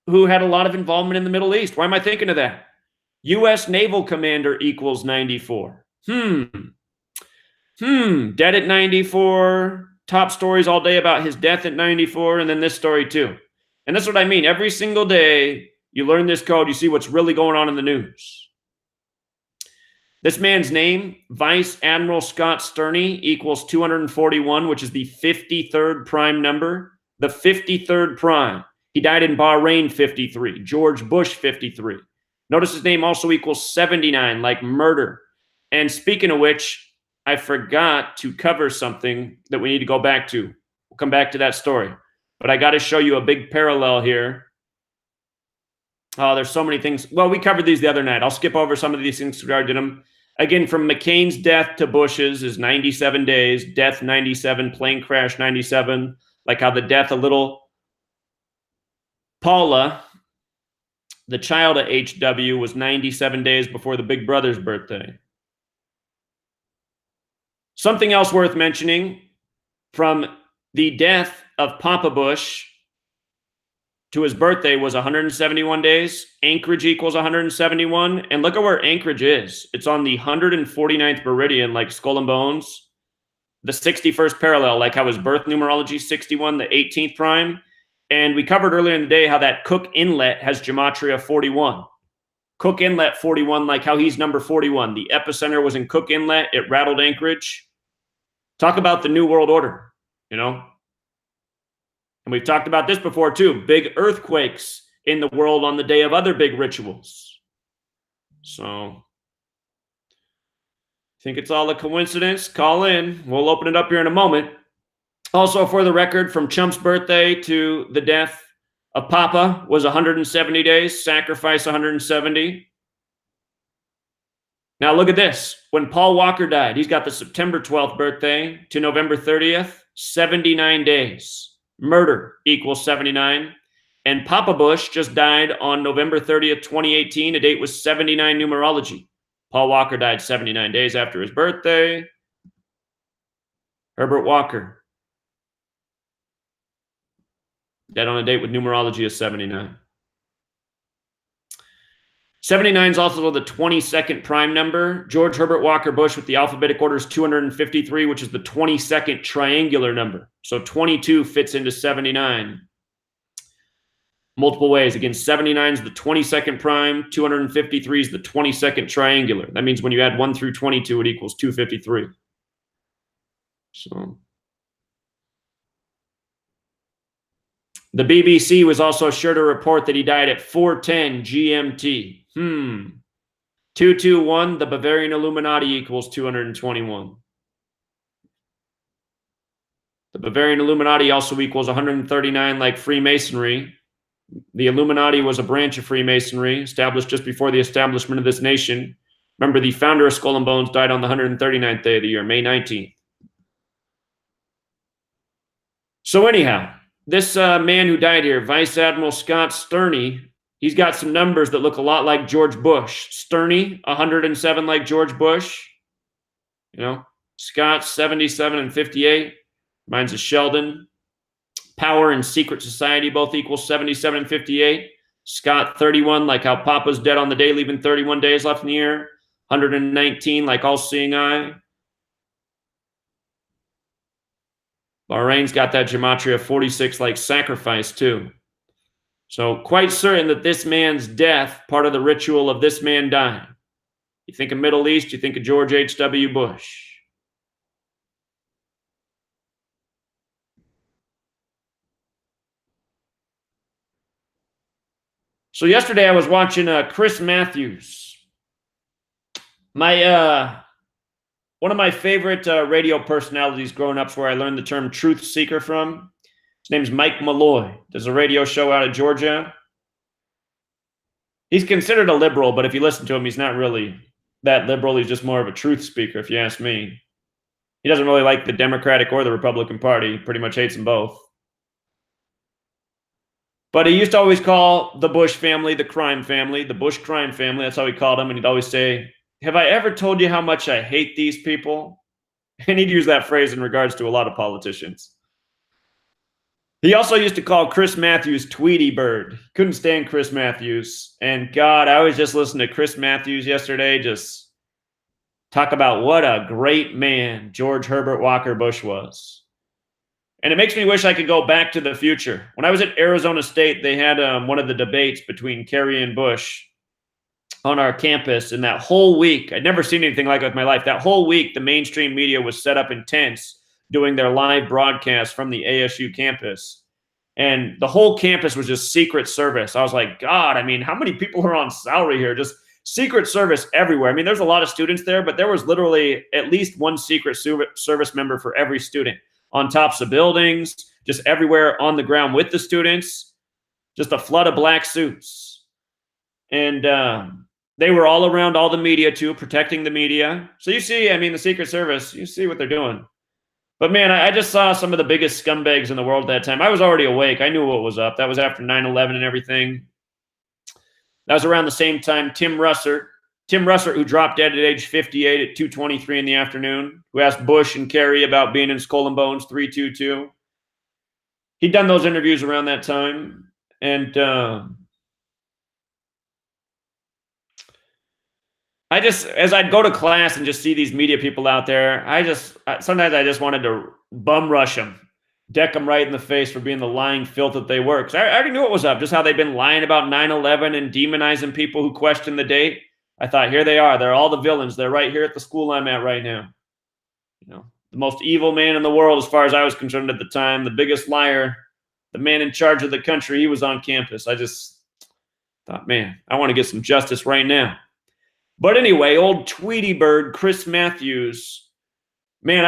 who had a lot of involvement in the Middle East? Why am I thinking of that? U.S. naval commander equals 94. Dead at 94. Top stories all day about his death at 94, and then this story too. And that's what I mean. Every single day you learn this code, you see what's really going on in the news. This man's name, Vice Admiral Scott Sterney, equals 241, which is the 53rd prime number. The 53rd prime. He died in Bahrain, 53. George Bush, 53. Notice his name also equals 79, like murder. And speaking of which, I forgot to cover something that we need to go back to. We'll come back to that story. But I got to show you a big parallel here. Oh, there's so many things. Well, we covered these the other night. I'll skip over some of these things because we already did them. Again, from McCain's death to Bush's is 97 days. Death 97, plane crash 97. Like how the death of little Paula, the child of HW, was 97 days before the big brother's birthday. Something else worth mentioning, from the death of Papa Bush to his birthday was 171 days. Anchorage equals 171. And look at where Anchorage is. It's on the 149th meridian, like Skull and Bones. The 61st parallel, like how his birth numerology 61, the 18th prime. And we covered earlier in the day how that Cook Inlet has Gematria 41. Cook Inlet 41, like how he's number 41. The epicenter was in Cook Inlet. It rattled Anchorage. Talk about the New World Order, you know? And we've talked about this before too. Big earthquakes in the world on the day of other big rituals. So, think it's all a coincidence? Call in. We'll open it up here in a moment. Also, for the record, from Chump's birthday to the death of Papa was 170 days. Sacrifice 170. Now look at this. When Paul Walker died, he's got the September 12th birthday to November 30th, 79 days. Murder equals 79. And Papa Bush just died on November 30th, 2018. A date was 79 numerology. Paul Walker died 79 days after his birthday. Herbert Walker, dead on a date with numerology is 79. 79 is also the 22nd prime number. George Herbert Walker Bush with the alphabetic order is 253, which is the 22nd triangular number. So 22 fits into 79. Multiple ways. Again, 79 is the 22nd prime. 253 is the 22nd triangular. That means when you add 1 through 22, it equals 253. So the BBC was also sure to report that he died at 4:10 GMT. 221, the Bavarian Illuminati equals 221. The Bavarian Illuminati also equals 139 like Freemasonry. The Illuminati was a branch of Freemasonry established just before the establishment of this nation. Remember, the founder of Skull and Bones died on the 139th day of the year, May 19th. So anyhow, this man who died here, Vice Admiral Scott Sterney, he's got some numbers that look a lot like George Bush. Sterney, 107 like George Bush. You know, Scott, 77 and 58. Mine's a Sheldon. Power and Secret Society both equal 77 and 58. Scott, 31, like how Papa's dead on the day, leaving 31 days left in the year. 119, like All Seeing Eye. Bahrain's got that Gematria 46, like Sacrifice, too. So quite certain that this man's death, part of the ritual of this man dying. You think of Middle East, you think of George H.W. Bush. So yesterday I was watching Chris Matthews. One of my favorite radio personalities growing up is where I learned the term truth seeker from. His name's Mike Malloy. Does a radio show out of Georgia. He's considered a liberal, but if you listen to him, he's not really that liberal. He's just more of a truth speaker, if you ask me. He doesn't really like the Democratic or the Republican Party. He pretty much hates them both. But he used to always call the Bush family the crime family, the Bush crime family. That's how he called them. And he'd always say, "Have I ever told you how much I hate these people?" And he'd use that phrase in regards to a lot of politicians. He also used to call Chris Matthews Tweety Bird. Couldn't stand Chris Matthews. And God, I was just listening to Chris Matthews yesterday, just talk about what a great man George Herbert Walker Bush was. And it makes me wish I could go back to the future. When I was at Arizona State, they had one of the debates between Kerry and Bush on our campus. And that whole week, I'd never seen anything like it in my life. That whole week, the mainstream media was set up in tents doing their live broadcast from the ASU campus. And the whole campus was just Secret Service. I was like, God, I mean, how many people are on salary here? Just Secret Service everywhere. I mean, there's a lot of students there, but there was literally at least one Secret Service member for every student. On tops of buildings, just everywhere on the ground with the students, just a flood of black suits. And they were all around all the media too, protecting the media. So you see, I mean, the Secret Service, you see what they're doing. But man, I just saw some of the biggest scumbags in the world at that time. I was already awake. I knew what was up. That was after 9/11 and everything. That was around the same time Tim Russert, who dropped dead at age 58 at 2:23 in the afternoon, who asked Bush and Kerry about being in Skull and Bones 322. He'd done those interviews around that time. And I just, as I'd go to class and just see these media people out there, sometimes I just wanted to bum rush them. deck them right in the face for being the lying filth that they were. Because I already knew what was up, just how they've been lying about 9/11 and demonizing people who question the date. I thought, here they are. They're all the villains. They're right here at the school I'm at right now. The most evil man in the world, as far as I was concerned at the time, the biggest liar, the man in charge of the country, he was on campus. I just thought, man, I want to get some justice right now. But anyway, old Tweety Bird, Chris Matthews, man,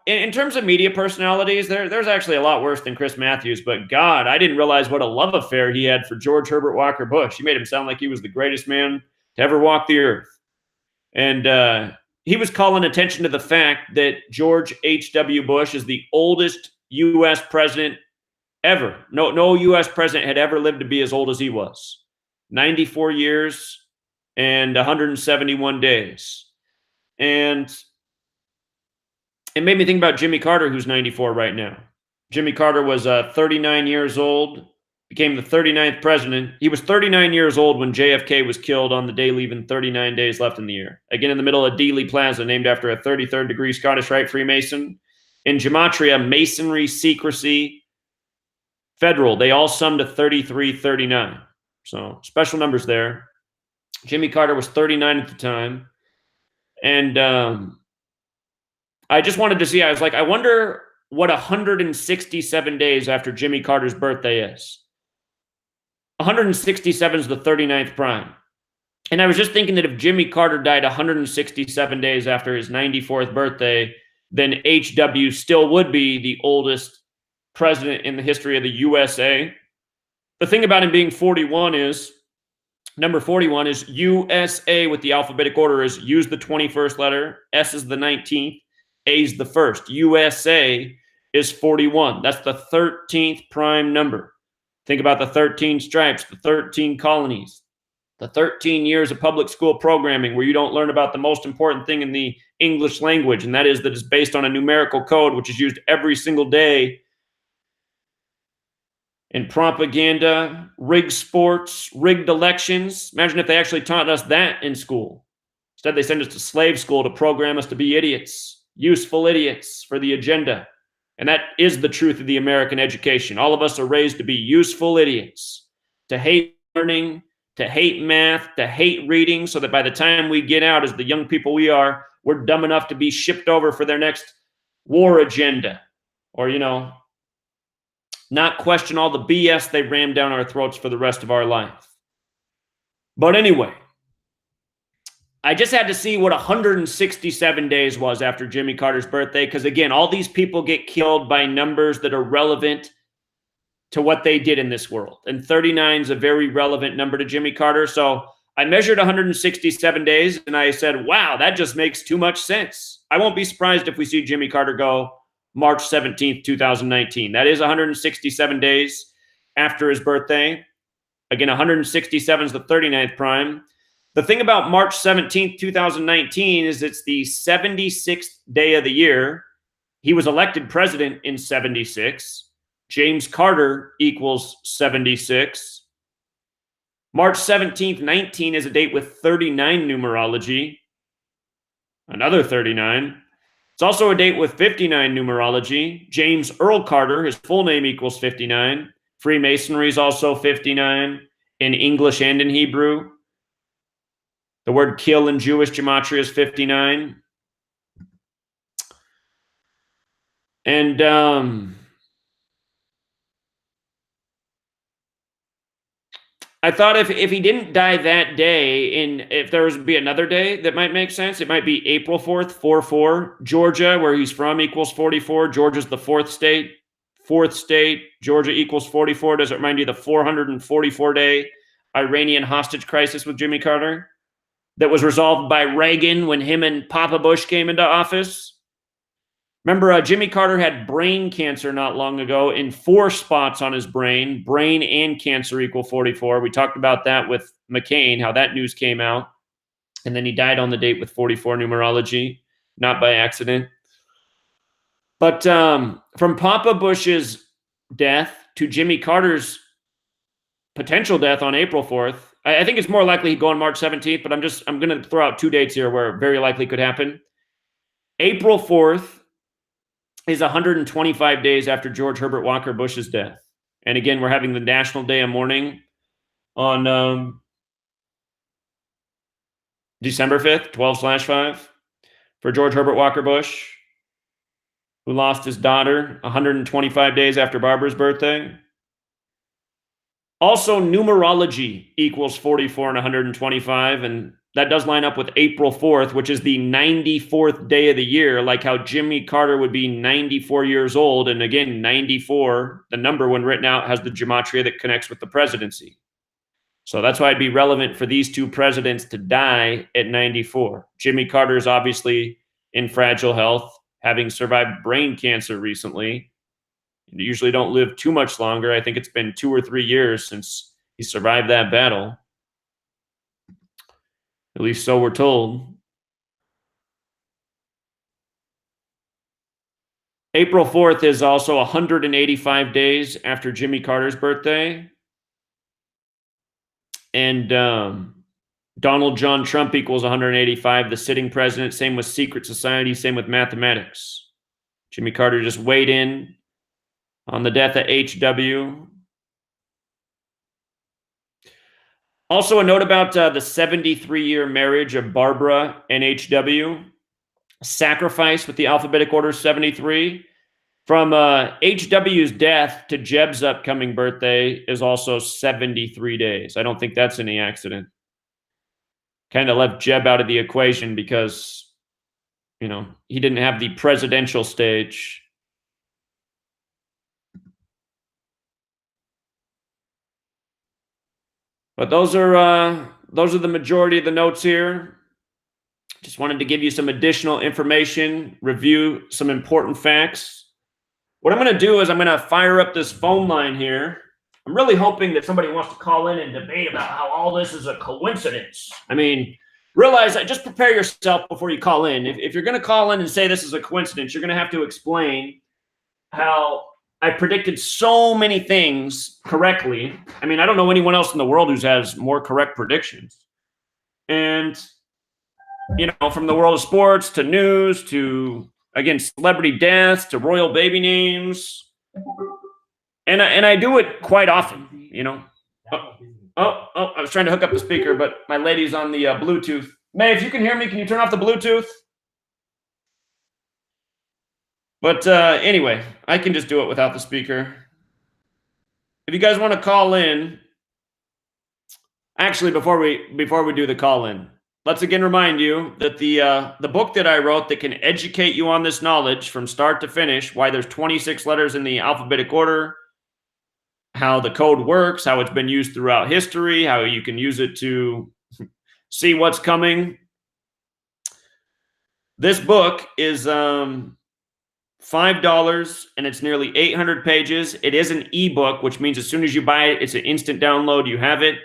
in terms of media personalities, there's actually a lot worse than Chris Matthews. But God, I didn't realize what a love affair he had for George Herbert Walker Bush. He made him sound like he was the greatest man to ever walk the earth. And he was calling attention to the fact that George H.W. Bush is the oldest U.S. president ever. No U.S. president had ever lived to be as old as he was. 94 years and 171 days. And it made me think about Jimmy Carter, who's 94 right now. Jimmy Carter was 39 years old, became the 39th president. He was 39 years old when JFK was killed on the day leaving 39 days left in the year. Again, in the middle of Dealey Plaza, named after a 33rd degree Scottish Rite Freemason. In Gematria, masonry, secrecy, federal, they all sum to 3339. So special numbers there. Jimmy Carter was 39 at the time. And I just wanted to see, I was like, I wonder what 167 days after Jimmy Carter's birthday is. 167 is the 39th prime. And I was just thinking that if Jimmy Carter died 167 days after his 94th birthday, then HW still would be the oldest president in the history of the USA. The thing about him being 41 is, number 41 is USA with the alphabetic order is use the 21st letter, S is the 19th, A is the first. USA is 41. That's the 13th prime number. Think about the 13 stripes, the 13 colonies, the 13 years of public school programming where you don't learn about the most important thing in the English language, and that is that it's based on a numerical code which is used every single day in propaganda, rigged sports, rigged elections. Imagine if they actually taught us that in school. Instead, they send us to slave school to program us to be idiots, useful idiots for the agenda. And that is the truth of the American education. All of us are raised to be useful idiots, to hate learning, to hate math, to hate reading, so that by the time we get out as the young people we are, we're dumb enough to be shipped over for their next war agenda. Or, not question all the BS they ram down our throats for the rest of our life. But anyway, I just had to see what 167 days was after Jimmy Carter's birthday, because again, all these people get killed by numbers that are relevant to what they did in this world. And 39 is a very relevant number to Jimmy Carter. So I measured 167 days and I said, wow, that just makes too much sense. I won't be surprised if we see Jimmy Carter go March 17th, 2019. That is 167 days after his birthday. Again, 167 is the 39th prime. The thing about March 17th, 2019 is it's the 76th day of the year. He was elected president in 76. James Carter equals 76. March 17th, 19 is a date with 39 numerology. Another 39. It's also a date with 59 numerology. James Earl Carter, his full name equals 59. Freemasonry is also 59 in English and in Hebrew. The word kill in Jewish gematria is 59. And I thought if he didn't die that day, if there would be another day that might make sense, it might be April 4th, 4-4. Georgia, where he's from, equals 44. Georgia's the fourth state. Fourth state, Georgia equals 44. Does it remind you of the 444-day Iranian hostage crisis with Jimmy Carter that was resolved by Reagan when him and Papa Bush came into office? Remember, Jimmy Carter had brain cancer not long ago in 4 spots on his brain. Brain and cancer equal 44. We talked about that with McCain, how that news came out. And then he died on the date with 44 numerology, not by accident. But from Papa Bush's death to Jimmy Carter's potential death on April 4th, I think it's more likely he'd go on March 17th, but I'm going to throw out 2 dates here where it very likely could happen. April 4th is 125 days after George Herbert Walker Bush's death. And again, we're having the National Day of Mourning on December 5th, 12/5, for George Herbert Walker Bush, who lost his daughter 125 days after Barbara's birthday. Also, numerology equals 44 and 125, and that does line up with April 4th, which is the 94th day of the year, like how Jimmy Carter would be 94 years old. And again, 94, the number when written out, has the gematria that connects with the presidency. So that's why it'd be relevant for these two presidents to die at 94. Jimmy Carter is obviously in fragile health, having survived brain cancer recently. You usually don't live too much longer. I think it's been 2 or 3 years since he survived that battle. At least so we're told. April 4th is also 185 days after Jimmy Carter's birthday. And Donald John Trump equals 185, the sitting president. Same with secret society, same with mathematics. Jimmy Carter just weighed in on the death of HW. Also, a note about the 73-year marriage of Barbara and HW. Sacrifice with the alphabetic order 73. From HW's death to Jeb's upcoming birthday is also 73 days. I don't think that's any accident. Kind of left Jeb out of the equation because, he didn't have the presidential stage. But those are the majority of the notes here. Just wanted to give you some additional information, review some important facts. What I'm going to do is I'm going to fire up this phone line here. I'm really hoping that somebody wants to call in and debate about how all this is a coincidence. I mean, realize that just prepare yourself before you call in. If you're going to call in and say this is a coincidence, you're going to have to explain how I predicted so many things correctly. I mean, I don't know anyone else in the world who has more correct predictions. And, from the world of sports to news to, again, celebrity deaths to royal baby names. And I do it quite often, I was trying to hook up the speaker, but my lady's on the Bluetooth. May, if you can hear me, can you turn off the Bluetooth? But anyway, I can just do it without the speaker. If you guys want to call in, actually, before we do the call in, let's again remind you that the book that I wrote that can educate you on this knowledge from start to finish, why there's 26 letters in the alphabetic order, how the code works, how it's been used throughout history, how you can use it to see what's coming. This book is $5 and it's nearly 800 pages. It is an ebook, which means as soon as you buy it, it's an instant download. You have it.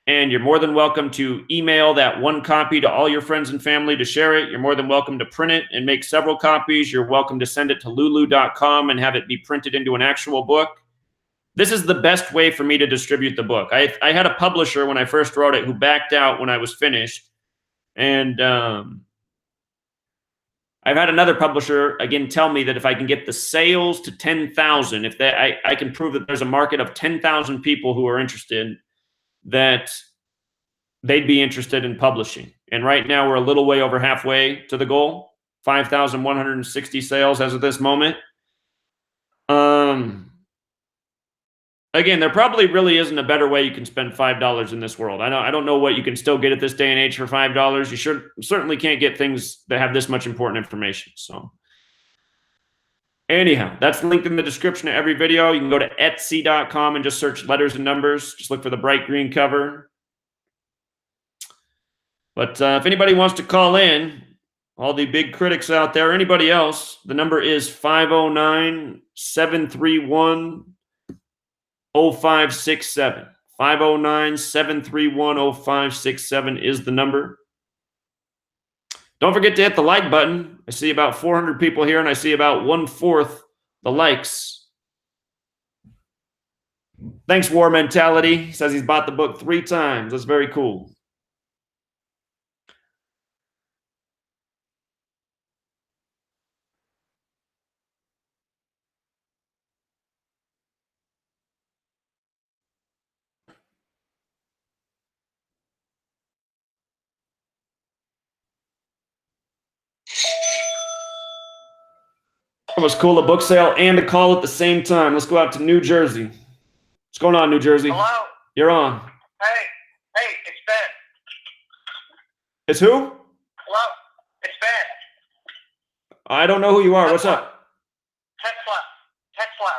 And you're more than welcome to email that one copy to all your friends and family to share it. You're more than welcome to print it and make several copies. You're welcome to send it to lulu.com and have it be printed into an actual book. This is the best way for me to distribute the book. I had a publisher when I first wrote it who backed out when I was finished. And I've had another publisher, again, tell me that if I can get the sales to 10,000, if I can prove that there's a market of 10,000 people who are interested, that they'd be interested in publishing. And right now we're a little way over halfway to the goal, 5,160 sales as of this moment. Again, there probably really isn't a better way you can spend $5 in this world. I don't know what you can still get at this day and age for $5. You certainly can't get things that have this much important information. So anyhow, that's linked in the description of every video. You can go to Etsy.com and just search letters and numbers. Just look for the bright green cover. But if anybody wants to call in, all the big critics out there, anybody else, the number is 509-731-0567. 509-731-0567 is the number. Don't forget to hit the like button. I see about 400 people here, and I see about 1/4 the likes. Thanks, War Mentality. He says he's bought the book 3 times. That's very cool. It was cool, a book sale and a call at the same time. Let's go out to New Jersey. What's going on, New Jersey? Hello? You're on. Hey, it's Ben. It's who? Hello? It's Ben. I don't know who you are. What's up? Tesla.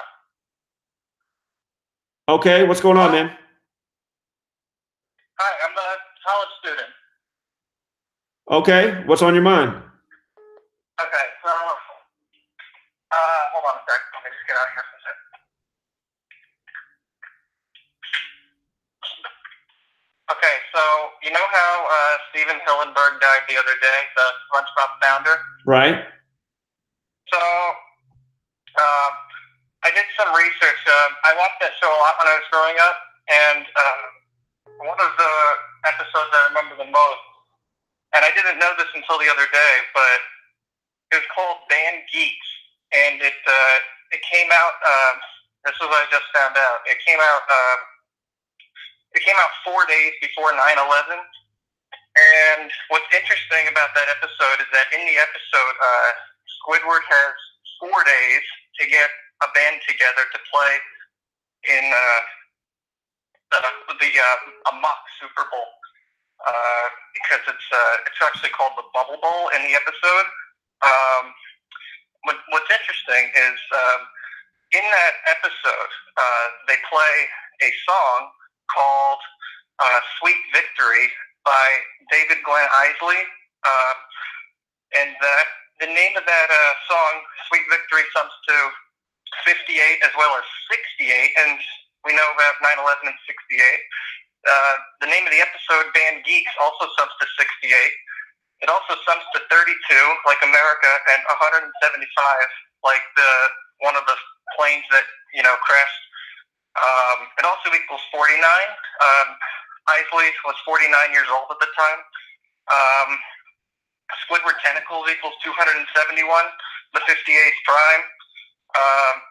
Okay, what's going on, man? Hi, I'm a college student. Okay, what's on your mind? Okay, so, hold on a sec. Let me just get out of here for a sec. Okay, so you know how Steven Hillenburg died the other day, the SpongeBob founder? Right. So, I did some research. I watched that show a lot when I was growing up, and one of the episodes I remember the most, and I didn't know this until the other day, but it was called Band Geeks, and it came out. This is what I just found out. It came out 4 days before 9/11. And what's interesting about that episode is that in the episode, Squidward has 4 days to get a band together to play in a mock Super Bowl because it's actually called the Bubble Bowl in the episode. What's interesting is in that episode they play a song called "Sweet Victory" by David Glenn Isley, and the name of that song, "Sweet Victory," sums to 58 as well as 68, and we know about 9/11 and 68. The name of the episode, Band Geeks, also sums to 68. It also sums to 32, like America, and 175, like one of the planes that crashed. It also equals 49. Isley was 49 years old at the time. Squidward Tentacles equals 271, the 58th prime.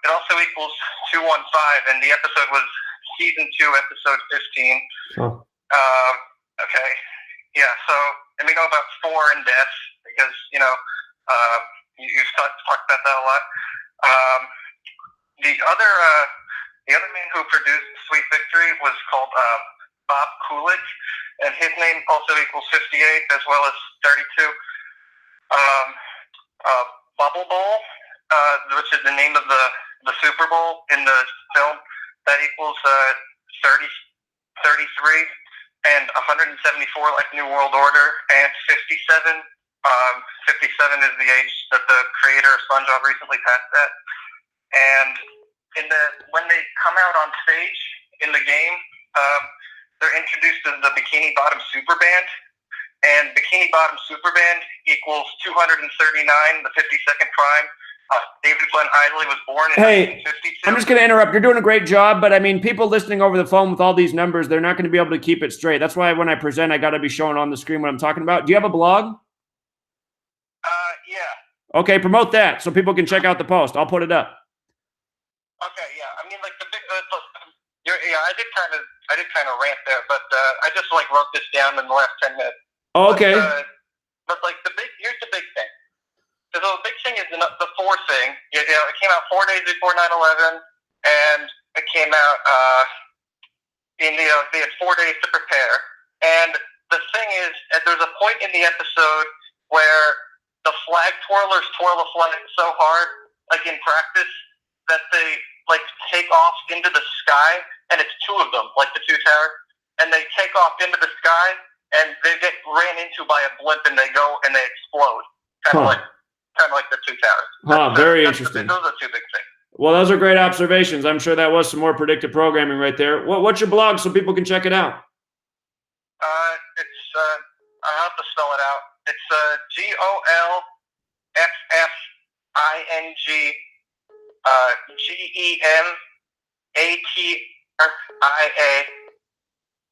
It also equals 215, and the episode was season 2, episode 15. Oh. Okay, yeah. So, and we know about 4 and death because you've talked about that a lot. The other man who produced Sweet Victory was called Bob Coolidge, and his name also equals 58 as well as 32. Bubble Bowl, which is the name of the Super Bowl in the film, that equals 33, and 174 like New World Order, and 57. 57 is the age that the creator of SpongeBob recently passed at. And when they come out on stage in the game, they're introduced as the Bikini Bottom Super Band, and Bikini Bottom Super Band equals 239, the 52nd prime. David Glenn Isley was born in 1952. I'm just going to interrupt. You're doing a great job, but I mean, people listening over the phone with all these numbers, they're not going to be able to keep it straight. That's why when I present, I got to be showing on the screen what I'm talking about. Do you have a blog? Yeah. Okay, promote that so people can check out the post. I'll put it up. Okay, yeah. I mean, like the big, I did kind of rant there, but I just wrote this down in the last 10 minutes. Oh, okay. But here's the big thing. So the big thing is the 4 thing. It came out 4 days before 9/11, and it came out they had 4 days to prepare. And the thing is, there's a point in the episode where the flag twirlers twirl a flag so hard, like in practice, that they take off into the sky, and it's 2 of them, like the 2 towers, and they take off into the sky, and they get ran into by a blimp, and they go and they explode, kind of like the 2 towers. Very interesting. Those are 2 big things. Well, those are great observations. I'm sure that was some more predictive programming right there. What's your blog so people can check it out? It's I have to spell it out. It's GOLFFING. GEMATRIA.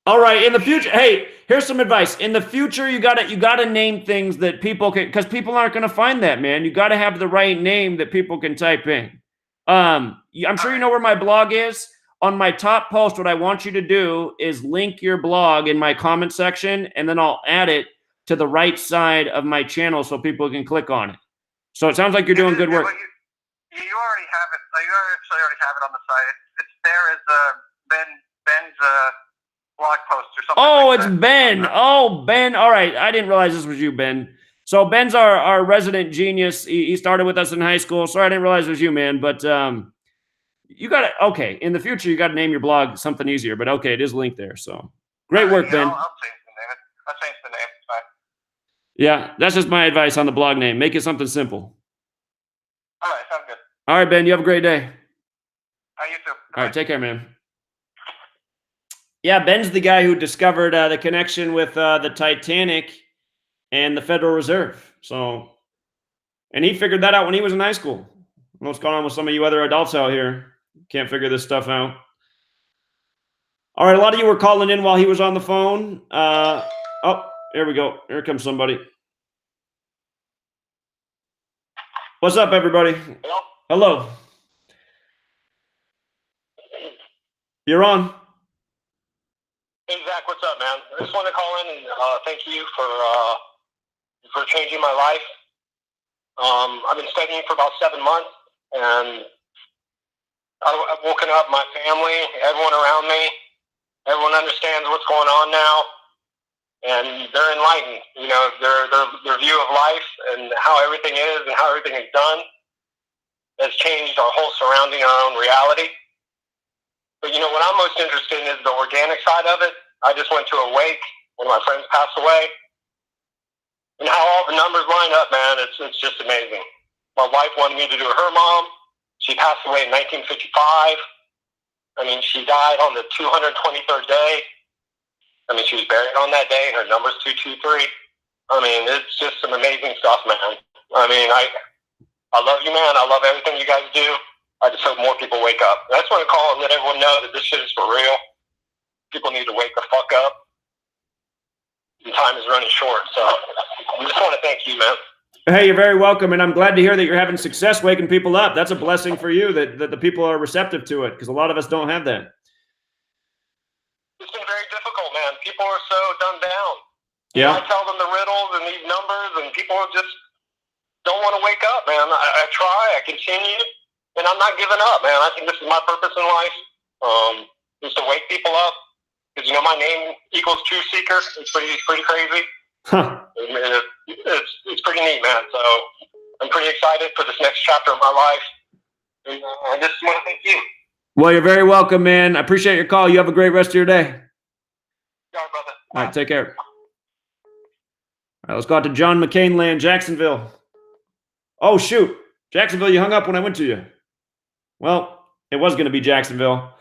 All right. In the future, hey, here's some advice. In the future, you gotta name things that people can, because people aren't gonna find that, man. You gotta have the right name that people can type in. I'm sure you know where my blog is. On my top post, what I want you to do is link your blog in my comment section, and then I'll add it to the right side of my channel so people can click on it. So it sounds like you're doing good work. You already have it. You actually already have it on the site. It's there as Ben's blog post or something. Oh, like it's that. Ben. Oh, Ben. All right. I didn't realize this was you, Ben. So Ben's our resident genius. He started with us in high school. Sorry, I didn't realize it was you, man. But you got to, okay, in the future, you got to name your blog something easier. But okay, it is linked there. So great work, Ben. I'll change the name. I'll change the name. It's fine. Yeah, that's just my advice on the blog name. Make it something simple. All right, sounds good. All right, Ben, you have a great day. You too. All right, take care, man. Yeah, Ben's the guy who discovered the connection with the Titanic and the Federal Reserve. So, and he figured that out when he was in high school. What's going on with some of you other adults out here? Can't figure this stuff out. All right, a lot of you were calling in while he was on the phone. Oh, here we go. Here comes somebody. What's up, everybody? Hello? Hello. You're on. Hey, Zach, what's up, man? I just want to call in and thank you for changing my life. I've been studying for about 7 months, and I've woken up my family, everyone around me. Everyone understands what's going on now, and they're enlightened. You know, their view of life and how everything is and how everything is done has changed our whole surrounding, our own reality. But, you know, what I'm most interested in is the organic side of it. I just went to a wake when my friends passed away. And how all the numbers line up, man, it's just amazing. My wife wanted me to do her mom. She passed away in 1955. I mean, she died on the 223rd day. I mean, she was buried on that day, and her number's 223. I mean, it's just some amazing stuff, man. I mean, I love you, man. I love everything you guys do. I just hope more people wake up. And I just want to call and let everyone know that this shit is for real. People need to wake the fuck up. And time is running short. So I just want to thank you, man. Hey, you're very welcome, and I'm glad to hear that you're having success waking people up. That's a blessing for you that the people are receptive to it, because a lot of us don't have that. It's been very difficult, man. People are so dumbed down. Yeah. I tell them the riddles and these numbers, and people just don't want to wake up, man. I try, I continue, and I'm not giving up, man. I think this is my purpose in life, is to wake people up. Because, you know, my name equals Truth Seeker. It's pretty crazy. Huh. It's pretty neat, man. So I'm pretty excited for this next chapter of my life. And I just want to thank you. Well, you're very welcome, man. I appreciate your call. You have a great rest of your day. All right, brother. All right, take care. All right, let's go out to John McCain land, Jacksonville. Oh, shoot. Jacksonville, you hung up when I went to you. Well, it was going to be Jacksonville.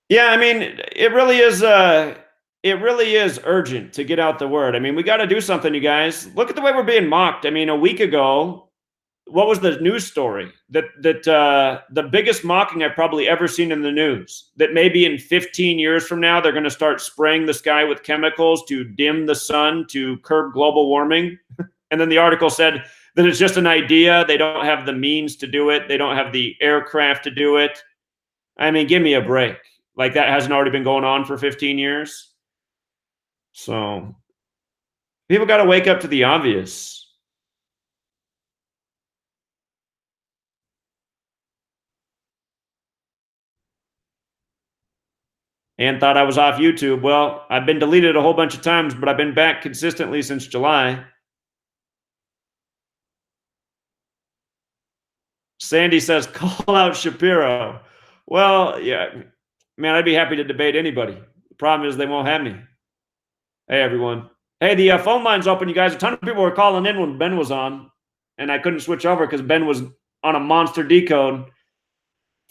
Yeah, I mean, it really is urgent to get out the word. I mean, we got to do something, you guys. Look at the way we're being mocked. I mean, a week ago, what was the news story? That the biggest mocking I've probably ever seen in the news, that maybe in 15 years from now, they're going to start spraying the sky with chemicals to dim the sun to curb global warming. And then the article said that it's just an idea. They don't have the means to do it. They don't have the aircraft to do it. I mean, give me a break. Like, that hasn't already been going on for 15 years. So people got to wake up to the obvious. And thought I was off YouTube. Well, I've been deleted a whole bunch of times, but I've been back consistently since July. Sandy says, call out Shapiro. Well, yeah, man, I'd be happy to debate anybody. The problem is they won't have me. Hey, everyone. Hey, the phone line's open, you guys. A ton of people were calling in when Ben was on, and I couldn't switch over because Ben was on a monster decode.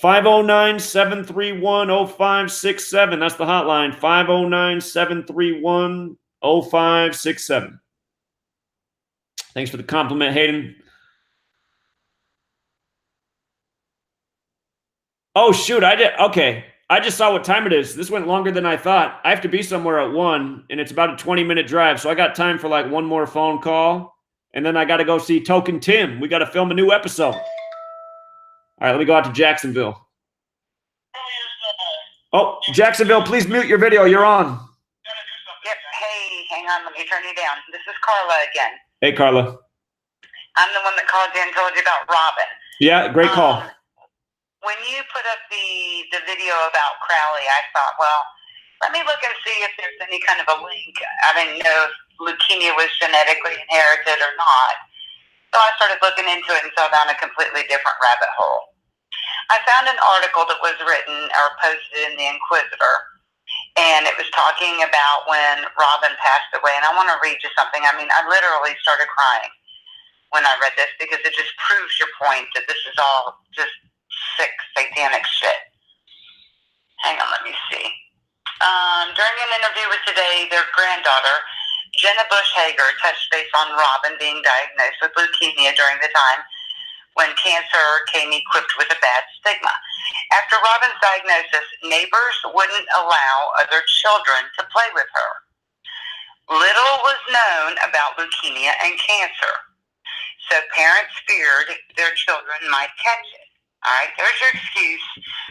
509-731-0567. That's the hotline. 509-731-0567. Thanks for the compliment, Hayden. Oh, shoot. Okay. I just saw what time it is. This went longer than I thought. I have to be somewhere at 1, and it's about a 20-minute drive, so I got time for like one more phone call, and then I got to go see Token Tim. We got to film a new episode. All right, let me go out to Jacksonville. Oh, Jacksonville, please mute your video. You're on. Yep. Hey, hang on. Let me turn you down. This is Carla again. Hey, Carla. I'm the one that called you and told you about Robin. Yeah, great call. When you put up the video about Crowley, I thought, well, let me look and see if there's any kind of a link. I didn't know if leukemia was genetically inherited or not. So I started looking into it and fell down a completely different rabbit hole. I found an article that was written or posted in the Inquisitor, and it was talking about when Robin passed away. And I want to read you something. I mean, I literally started crying when I read this because it just proves your point that this is all just sick, satanic shit. Hang on, let me see. During an interview with Today, their granddaughter, Jenna Bush Hager, touched base on Robin being diagnosed with leukemia during the time when cancer came equipped with a bad stigma. After Robin's diagnosis, neighbors wouldn't allow other children to play with her. Little was known about leukemia and cancer, so parents feared their children might catch it. All right, there's your excuse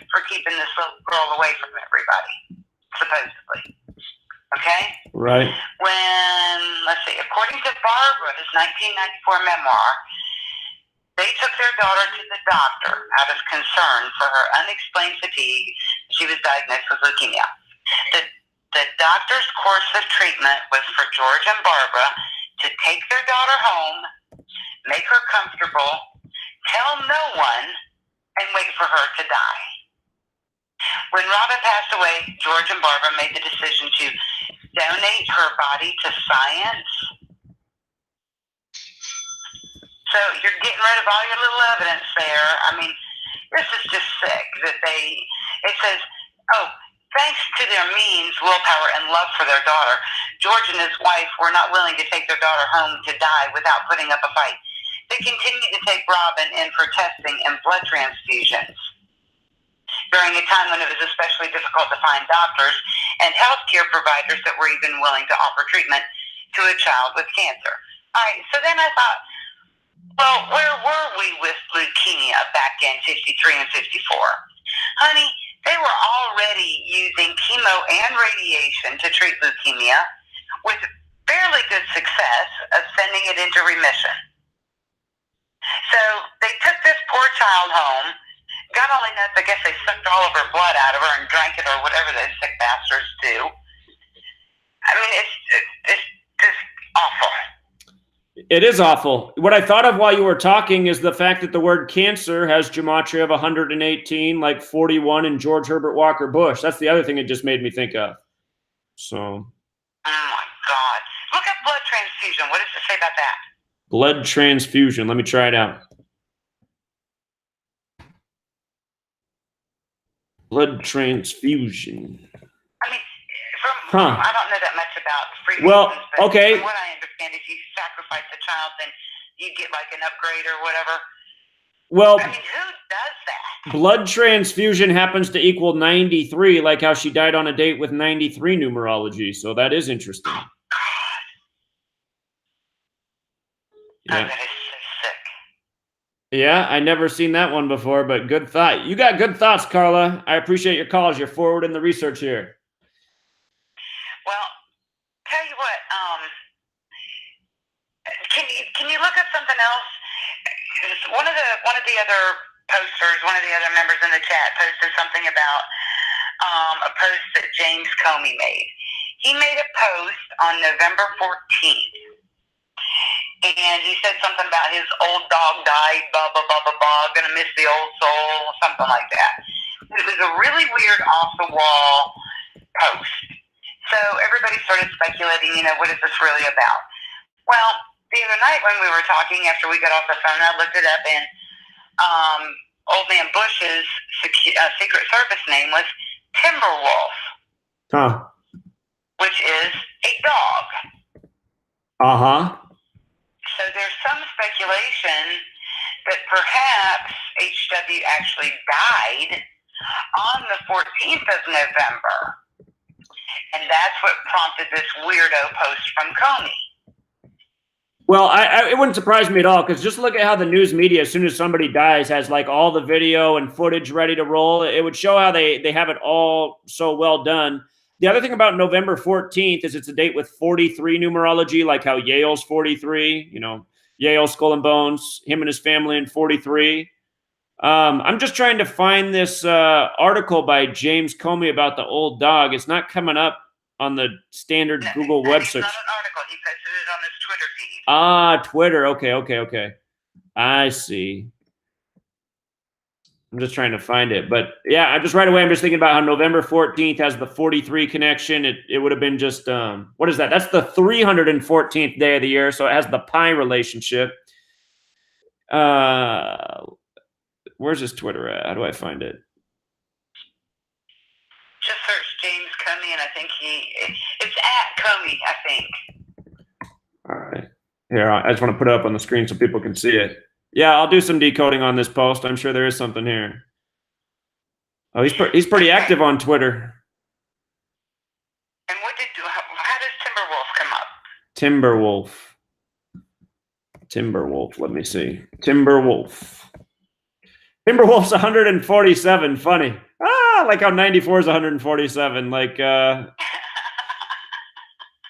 for keeping this little girl away from everybody, supposedly. Okay? Right. Let's see, according to Barbara's 1994 memoir, they took their daughter to the doctor out of concern for her unexplained fatigue. She was diagnosed with leukemia. The doctor's course of treatment was for George and Barbara to take their daughter home, make her comfortable, tell no one, and wait for her to die. When Robin passed away, George and Barbara made the decision to donate her body to science. So you're getting rid of all your little evidence there. I mean, this is just sick that it says, oh, thanks to their means, willpower, and love for their daughter, George and his wife were not willing to take their daughter home to die without putting up a fight. They continued to take Robin in for testing and blood transfusions during a time when it was especially difficult to find doctors and healthcare providers that were even willing to offer treatment to a child with cancer. All right, so then I thought, well, where were we with leukemia back in 53 and 54? Honey, they were already using chemo and radiation to treat leukemia with fairly good success of sending it into remission. So they took this poor child home. God only knows, I guess they sucked all of her blood out of her and drank it or whatever those sick bastards do. I mean, it's just awful. It is awful. What I thought of while you were talking is the fact that the word cancer has gematria of 118, like 41 in George Herbert Walker Bush. That's the other thing it just made me think of. So. Oh my God. Look at blood transfusion. What does it say about that? Blood transfusion. Let me try it out. Blood transfusion. I mean, I don't know that much about Freemasons, well, but okay. From what I understand, if you sacrifice a child, then you get like an upgrade or whatever. Well, I mean, who does that? Blood transfusion happens to equal 93, like how she died on a date with 93 numerology. So that is interesting. Oh, God. Yeah. Oh, that is so sick. Yeah, I never seen that one before, but good thought. You got good thoughts, Carla. I appreciate your calls. You're forward in the research here. Well, tell you what, can you look up something else? One of the other posters, one of the other members in the chat posted something about a post that James Comey made. He made a post on November 14th. And he said something about his old dog died, blah, blah, blah, blah, blah, gonna miss the old soul, something like that. It was a really weird off-the-wall post. So everybody started speculating, what is this really about? Well, the other night when we were talking, after we got off the phone, I looked it up, and Old Man Bush's Secret Service name was Timberwolf. Huh. Which is a dog. Uh-huh. So there's some speculation that perhaps HW actually died on the 14th of November. And that's what prompted this weirdo post from Comey. Well, it wouldn't surprise me at all, because just look at how the news media, as soon as somebody dies, has like all the video and footage ready to roll. It would show how they have it all so well done. The other thing about November 14th is it's a date with 43 numerology, like how Yale's 43. Yale Skull and Bones, him and his family in 43. I'm just trying to find this article by James Comey about the old dog. It's not coming up on the standard Google web search. It's not an article. He posted it on his Twitter feed. Ah, Twitter. Okay. I see. I'm just trying to find it. But yeah, I'm just thinking about how November 14th has the 43 connection. It would have been just, what is that? That's the 314th day of the year. So it has the pi relationship. Where's his Twitter at? How do I find it? Just search James Comey, and I think it's at Comey, I think. All right. Here, I just want to put it up on the screen so people can see it. Yeah, I'll do some decoding on this post. I'm sure there is something here. Oh, he's pretty active on Twitter. And how does Timberwolf come up? Timberwolf. Let me see. Timberwolf's 147. Funny. Like how 94 is 147. Like,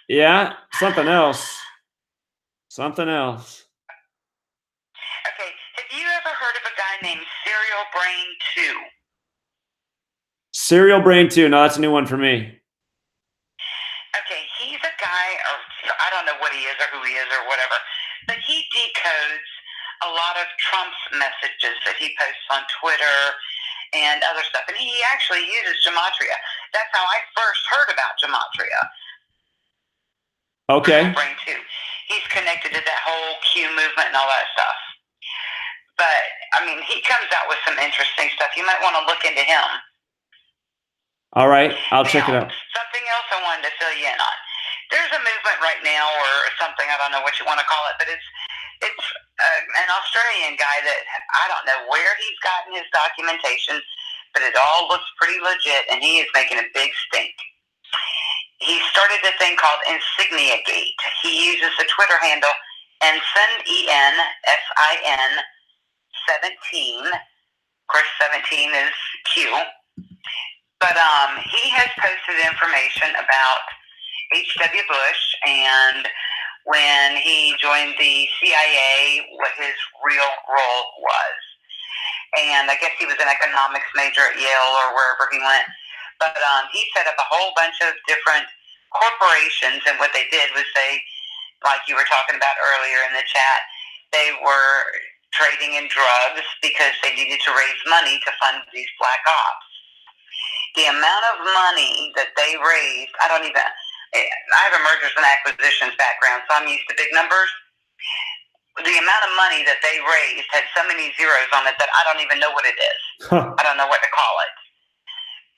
yeah, something else. Okay, have you ever heard of a guy named Serial Brain 2? Serial Brain 2. No, that's a new one for me. Okay, he's a guy, or I don't know what he is or who he is or whatever, but he decodes a lot of Trump's messages that he posts on Twitter and other stuff. And he actually uses Gematria. That's how I first heard about Gematria. Okay. Brain 2. He's connected to that whole Q movement and all that stuff. But, I mean, he comes out with some interesting stuff. You might want to look into him. All right. I'll check it out. Something else I wanted to fill you in on. There's a movement right now, or something, I don't know what you want to call it, but it's an Australian guy that I don't know where he's gotten his documentation, but it all looks pretty legit, and he is making a big stink. He started a thing called Insignia Gate. He uses the Twitter handle Ensign, ENSIN 17. Of course, 17 is Q. But he has posted information about H.W. Bush and when he joined the CIA, what his real role was. And I guess he was an economics major at Yale or wherever he went. But he set up a whole bunch of different corporations, and what they did was like you were talking about earlier in the chat, they were trading in drugs because they needed to raise money to fund these black ops. The amount of money that they raised, I have a mergers and acquisitions background, so I'm used to big numbers. The amount of money that they raised had so many zeros on it that I don't even know what it is. I don't know what to call it.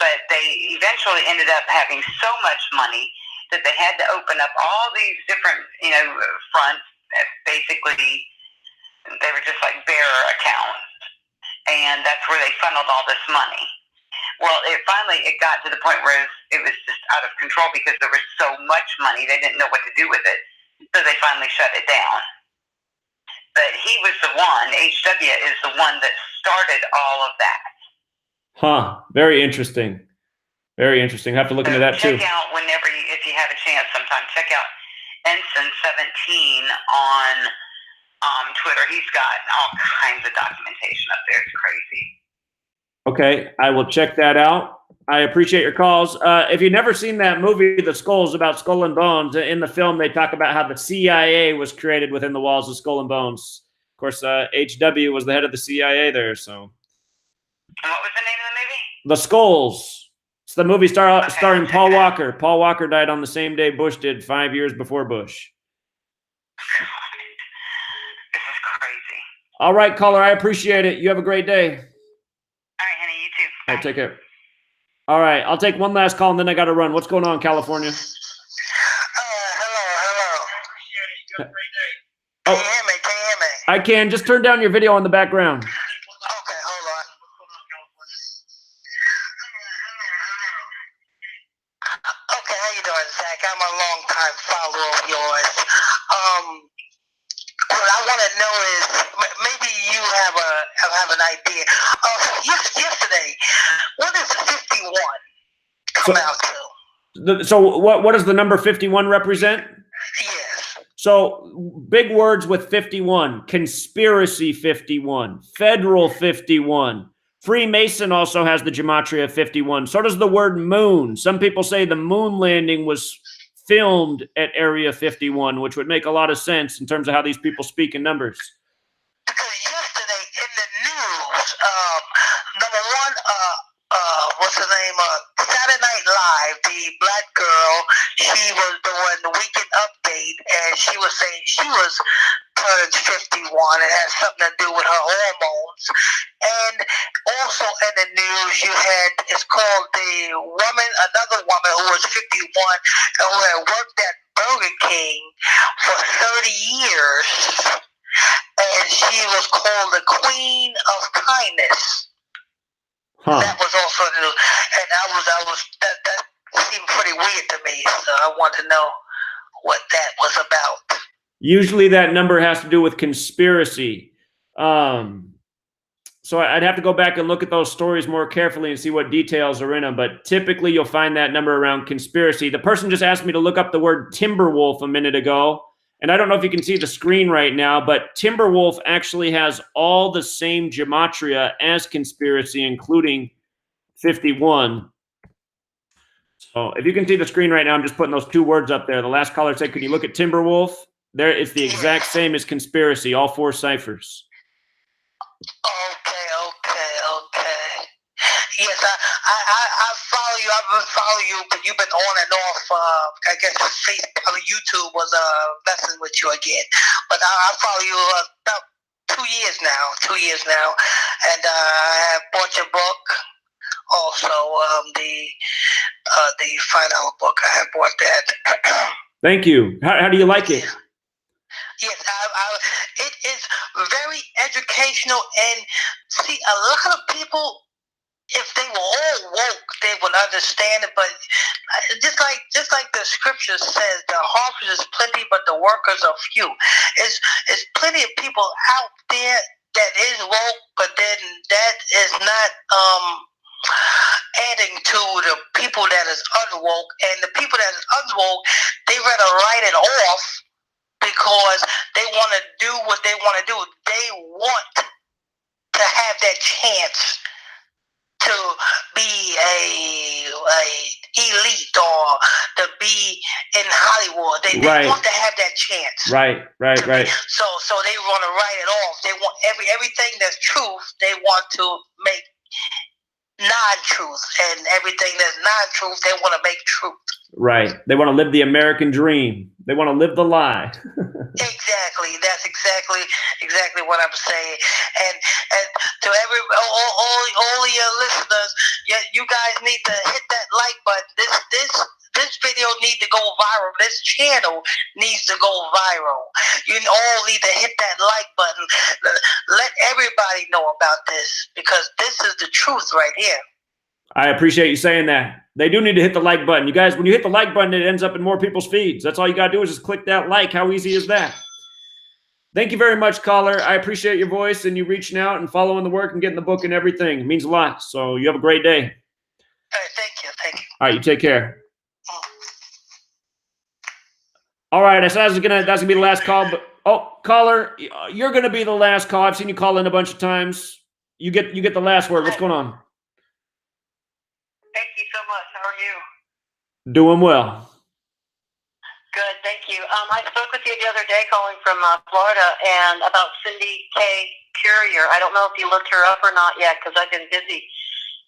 But they eventually ended up having so much money that they had to open up all these different, fronts. Basically, they were just like bearer accounts. And that's where they funneled all this money. Well, it got to the point where it was just out of control because there was so much money, they didn't know what to do with it. So they finally shut it down. But he was the one, HW is the one that started all of that. Very interesting. Very interesting. I have to look into that too. Check out if you have a chance sometime, check out Ensign 17 on Twitter. He's got all kinds of documentation up there. It's crazy. Okay, I will check that out. I appreciate your calls. If you've never seen that movie, The Skulls, about Skull and Bones, in the film they talk about how the CIA was created within the walls of Skull and Bones. Of course, HW was the head of the CIA there. So. And what was the name of the movie? The Skulls. It's the movie starring Paul Walker. Paul Walker died on the same day Bush did 5 years before Bush. God, this is crazy. All right, caller, I appreciate it. You have a great day. All right, honey, you too. I'll take care. All right, I'll take one last call and then I got to run. What's going on, California? Hello. You have a great day. Oh, Can you hear me? I can. Just turn down your video in the background. Okay, hold on. Okay, how you doing, Zach? I'm a long-time follower of yours. What I want to know is, maybe you have an idea. Yesterday, what does 51 come out to? So what does the number 51 represent? Yes. So big words with 51, conspiracy 51, federal 51. Freemason also has the Gematria 51. So does the word moon. Some people say the moon landing was filmed at Area 51, which would make a lot of sense in terms of how these people speak in numbers. Because yesterday in the news, number one, what's her name? Saturday Night Live, the black girl, she was doing the weekend update, and she was saying she was turned 51. It has something to do with her hormones. And also in the news, you had, it's called the woman, another woman who was 51 and who had worked at Burger King for 30 years. And she was called the Queen of Kindness. That was also new, and that seemed pretty weird to me. So I want to know what that was about. Usually, that number has to do with conspiracy. So I'd have to go back and look at those stories more carefully and see what details are in them. But typically, you'll find that number around conspiracy. The person just asked me to look up the word Timberwolf a minute ago. And I don't know if you can see the screen right now, but Timberwolf actually has all the same gematria as conspiracy, including 51. So if you can see the screen right now, I'm just putting those two words up there. The last caller said, "Can you look at Timberwolf?" There, it's the exact same as conspiracy, all four ciphers. Okay. Yes, I follow you. I've been following you, but you've been on and off. I guess Facebook, YouTube was messing with you again. But I follow you about 2 years now. And I bought your book. Also, the final book, I have bought that. Thank you. How do you like it? Yes, it is very educational, and see, a lot of people, if they were all woke, they would understand it. But just like the scripture says, the harvest is plenty, but the workers are few. It's plenty of people out there that is woke, but then that is not adding to the people that is unwoke, and the people that is unwoke, they rather write it off because they want to do what they want to do. They want to have that chance to be a elite or to be in Hollywood. They want to have that chance. Right. So they want to write it off. They want everything that's truth. They want to make non-truth, and everything that's non-truth, they want to make truth. Right. They want to live the American dream. They want to live the lie. Exactly. That's exactly what I'm saying. And to all your listeners, you guys need to hit that like button. This video needs to go viral. This channel needs to go viral. You all need to hit that like button. Let everybody know about this, because this is the truth right here. I appreciate you saying that. They do need to hit the like button. You guys, when you hit the like button, it ends up in more people's feeds. That's all you got to do is just click that like. How easy is that? Thank you very much, caller. I appreciate your voice and you reaching out and following the work and getting the book and everything. It means a lot. So you have a great day. All right, thank you. All right, you take care. All right, I said that's gonna be the last call, but caller, you're gonna be the last call. I've seen you call in a bunch of times. You get the last word. What's going on? Thank you so much. How are you? Doing well. Good, thank you. I spoke with you the other day calling from Florida and about Cindy K. Courier. I don't know if you looked her up or not yet, because I've been busy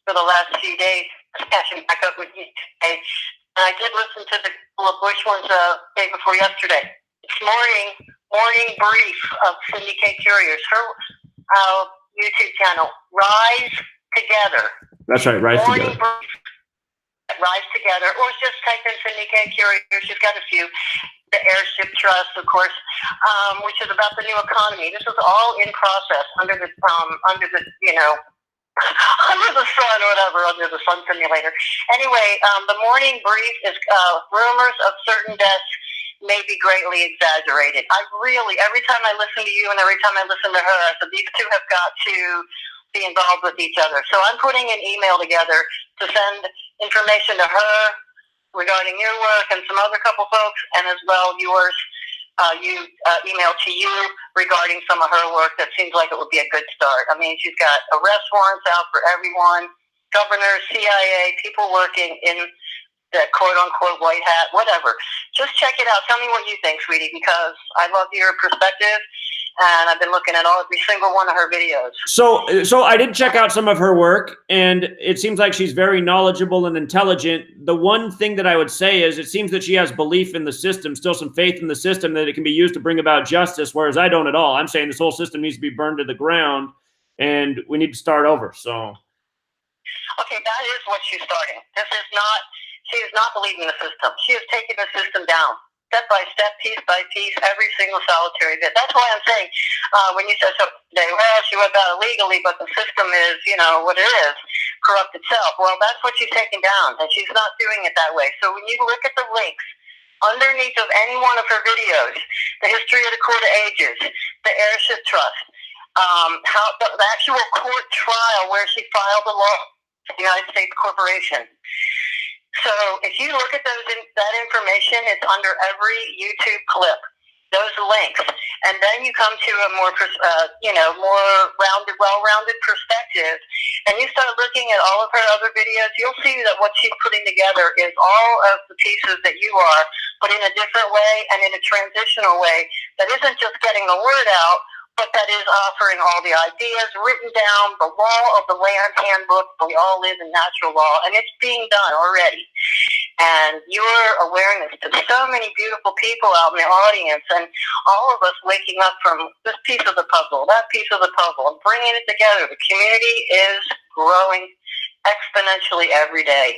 for the last few days catching back up with you today. And I did listen to the couple of Bush ones day before yesterday. This morning brief of Cindy K. Courier's her YouTube channel, Rise Together. That's right, Rise Together. Brief, Rise Together, or just type in Cindy K. Courier. She's got a few. The Airship Trust, of course, which is about the new economy. This is all in process under the under the sun or whatever, under the sun simulator. Anyway, the morning brief is rumors of certain deaths may be greatly exaggerated. Every time I listen to you and every time I listen to her, I said these two have got to be involved with each other. So I'm putting an email together to send information to her regarding your work and some other couple folks, and as well yours, email to you regarding some of her work that seems like it would be a good start. I mean, she's got arrest warrants out for everyone, governors, CIA, people working in the quote-unquote white hat, whatever. Just check it out. Tell me what you think, sweetie, because I love your perspective, and I've been looking at every single one of her videos. So I did check out some of her work, and it seems like she's very knowledgeable and intelligent. The one thing that I would say is it seems that she has belief in the system, still some faith in the system that it can be used to bring about justice, whereas I don't at all. I'm saying this whole system needs to be burned to the ground, and we need to start over. So, okay, that is what she's starting. She is not believing the system. She is taking the system down, step by step, piece by piece, every single solitary bit. That's why I'm saying, when you said something today, well, she went out illegally, but the system is, what it is, corrupt itself. Well, that's what she's taking down, and she's not doing it that way. So when you look at the links underneath of any one of her videos, the history of the Court of Ages, the heirship trust, how the actual court trial where she filed the law, the United States Corporation. So if you look at that information, it's under every YouTube clip, those links. And then you come to a more, more rounded, well-rounded perspective, and you start looking at all of her other videos, you'll see that what she's putting together is all of the pieces that you are, but in a different way and in a transitional way that isn't just getting the word out, but that is offering all the ideas written down, the law of the land handbook. We all live in natural law, and it's being done already. And your awareness to so many beautiful people out in the audience, and all of us waking up from this piece of the puzzle, that piece of the puzzle, and bringing it together. The community is growing exponentially every day.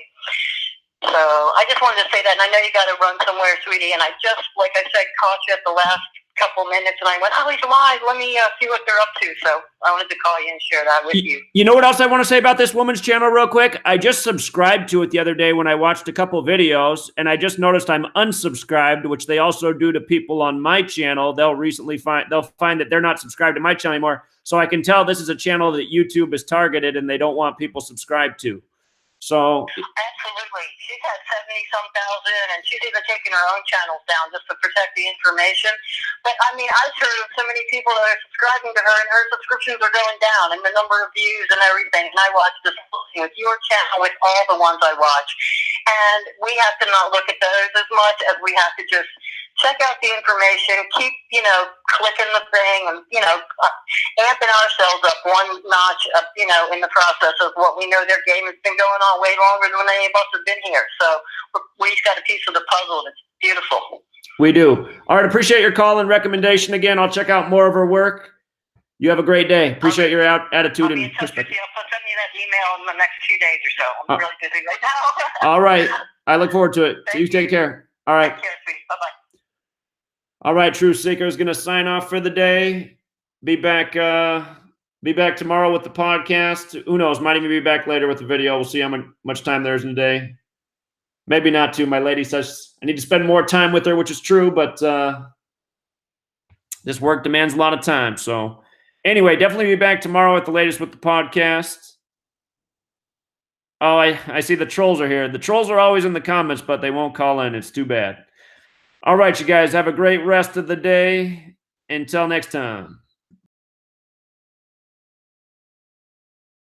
So I just wanted to say that, and I know you got to run somewhere, sweetie, and I just, like I said, caught you at the last couple minutes, and I went, oh, he's live. Let me see what they're up to. So I wanted to call you and share that with you. You know what else I want to say about this woman's channel real quick? I just subscribed to it the other day when I watched a couple videos, and I just noticed I'm unsubscribed, which they also do to people on my channel. They'll find that they're not subscribed to my channel anymore. So I can tell this is a channel that YouTube is targeted and they don't want people subscribed to. So absolutely, she's had 70-some thousand, and she's even taking her own channels down just to protect the information. But I mean, I've heard of so many people that are subscribing to her, and her subscriptions are going down, and the number of views and everything. And I watch this with your channel, with all the ones I watch, and we have to not look at those as much as we have to just check out the information, keep, clicking the thing, and, amping ourselves up one notch, in the process of what we know their game has been going on way longer than any of us have been here. So we each got a piece of the puzzle, and it's beautiful. We do. All right, appreciate your call and recommendation again. I'll check out more of her work. You have a great day. Appreciate your attitude and perspective. I'll send me that email in the next few days or so. I'm really busy right now. All right. I look forward to it. So you take care. All right. Take care, sweetie. Bye-bye. All right, Truth Seeker is going to sign off for the day. Be back tomorrow with the podcast. Who knows? Might even be back later with the video. We'll see how much time there is in the day. Maybe not too. My lady says I need to spend more time with her, which is true, but this work demands a lot of time. So anyway, definitely be back tomorrow with the latest with the podcast. Oh, I see the trolls are here. The trolls are always in the comments, but they won't call in. It's too bad. All right, you guys, have a great rest of the day. Until next time.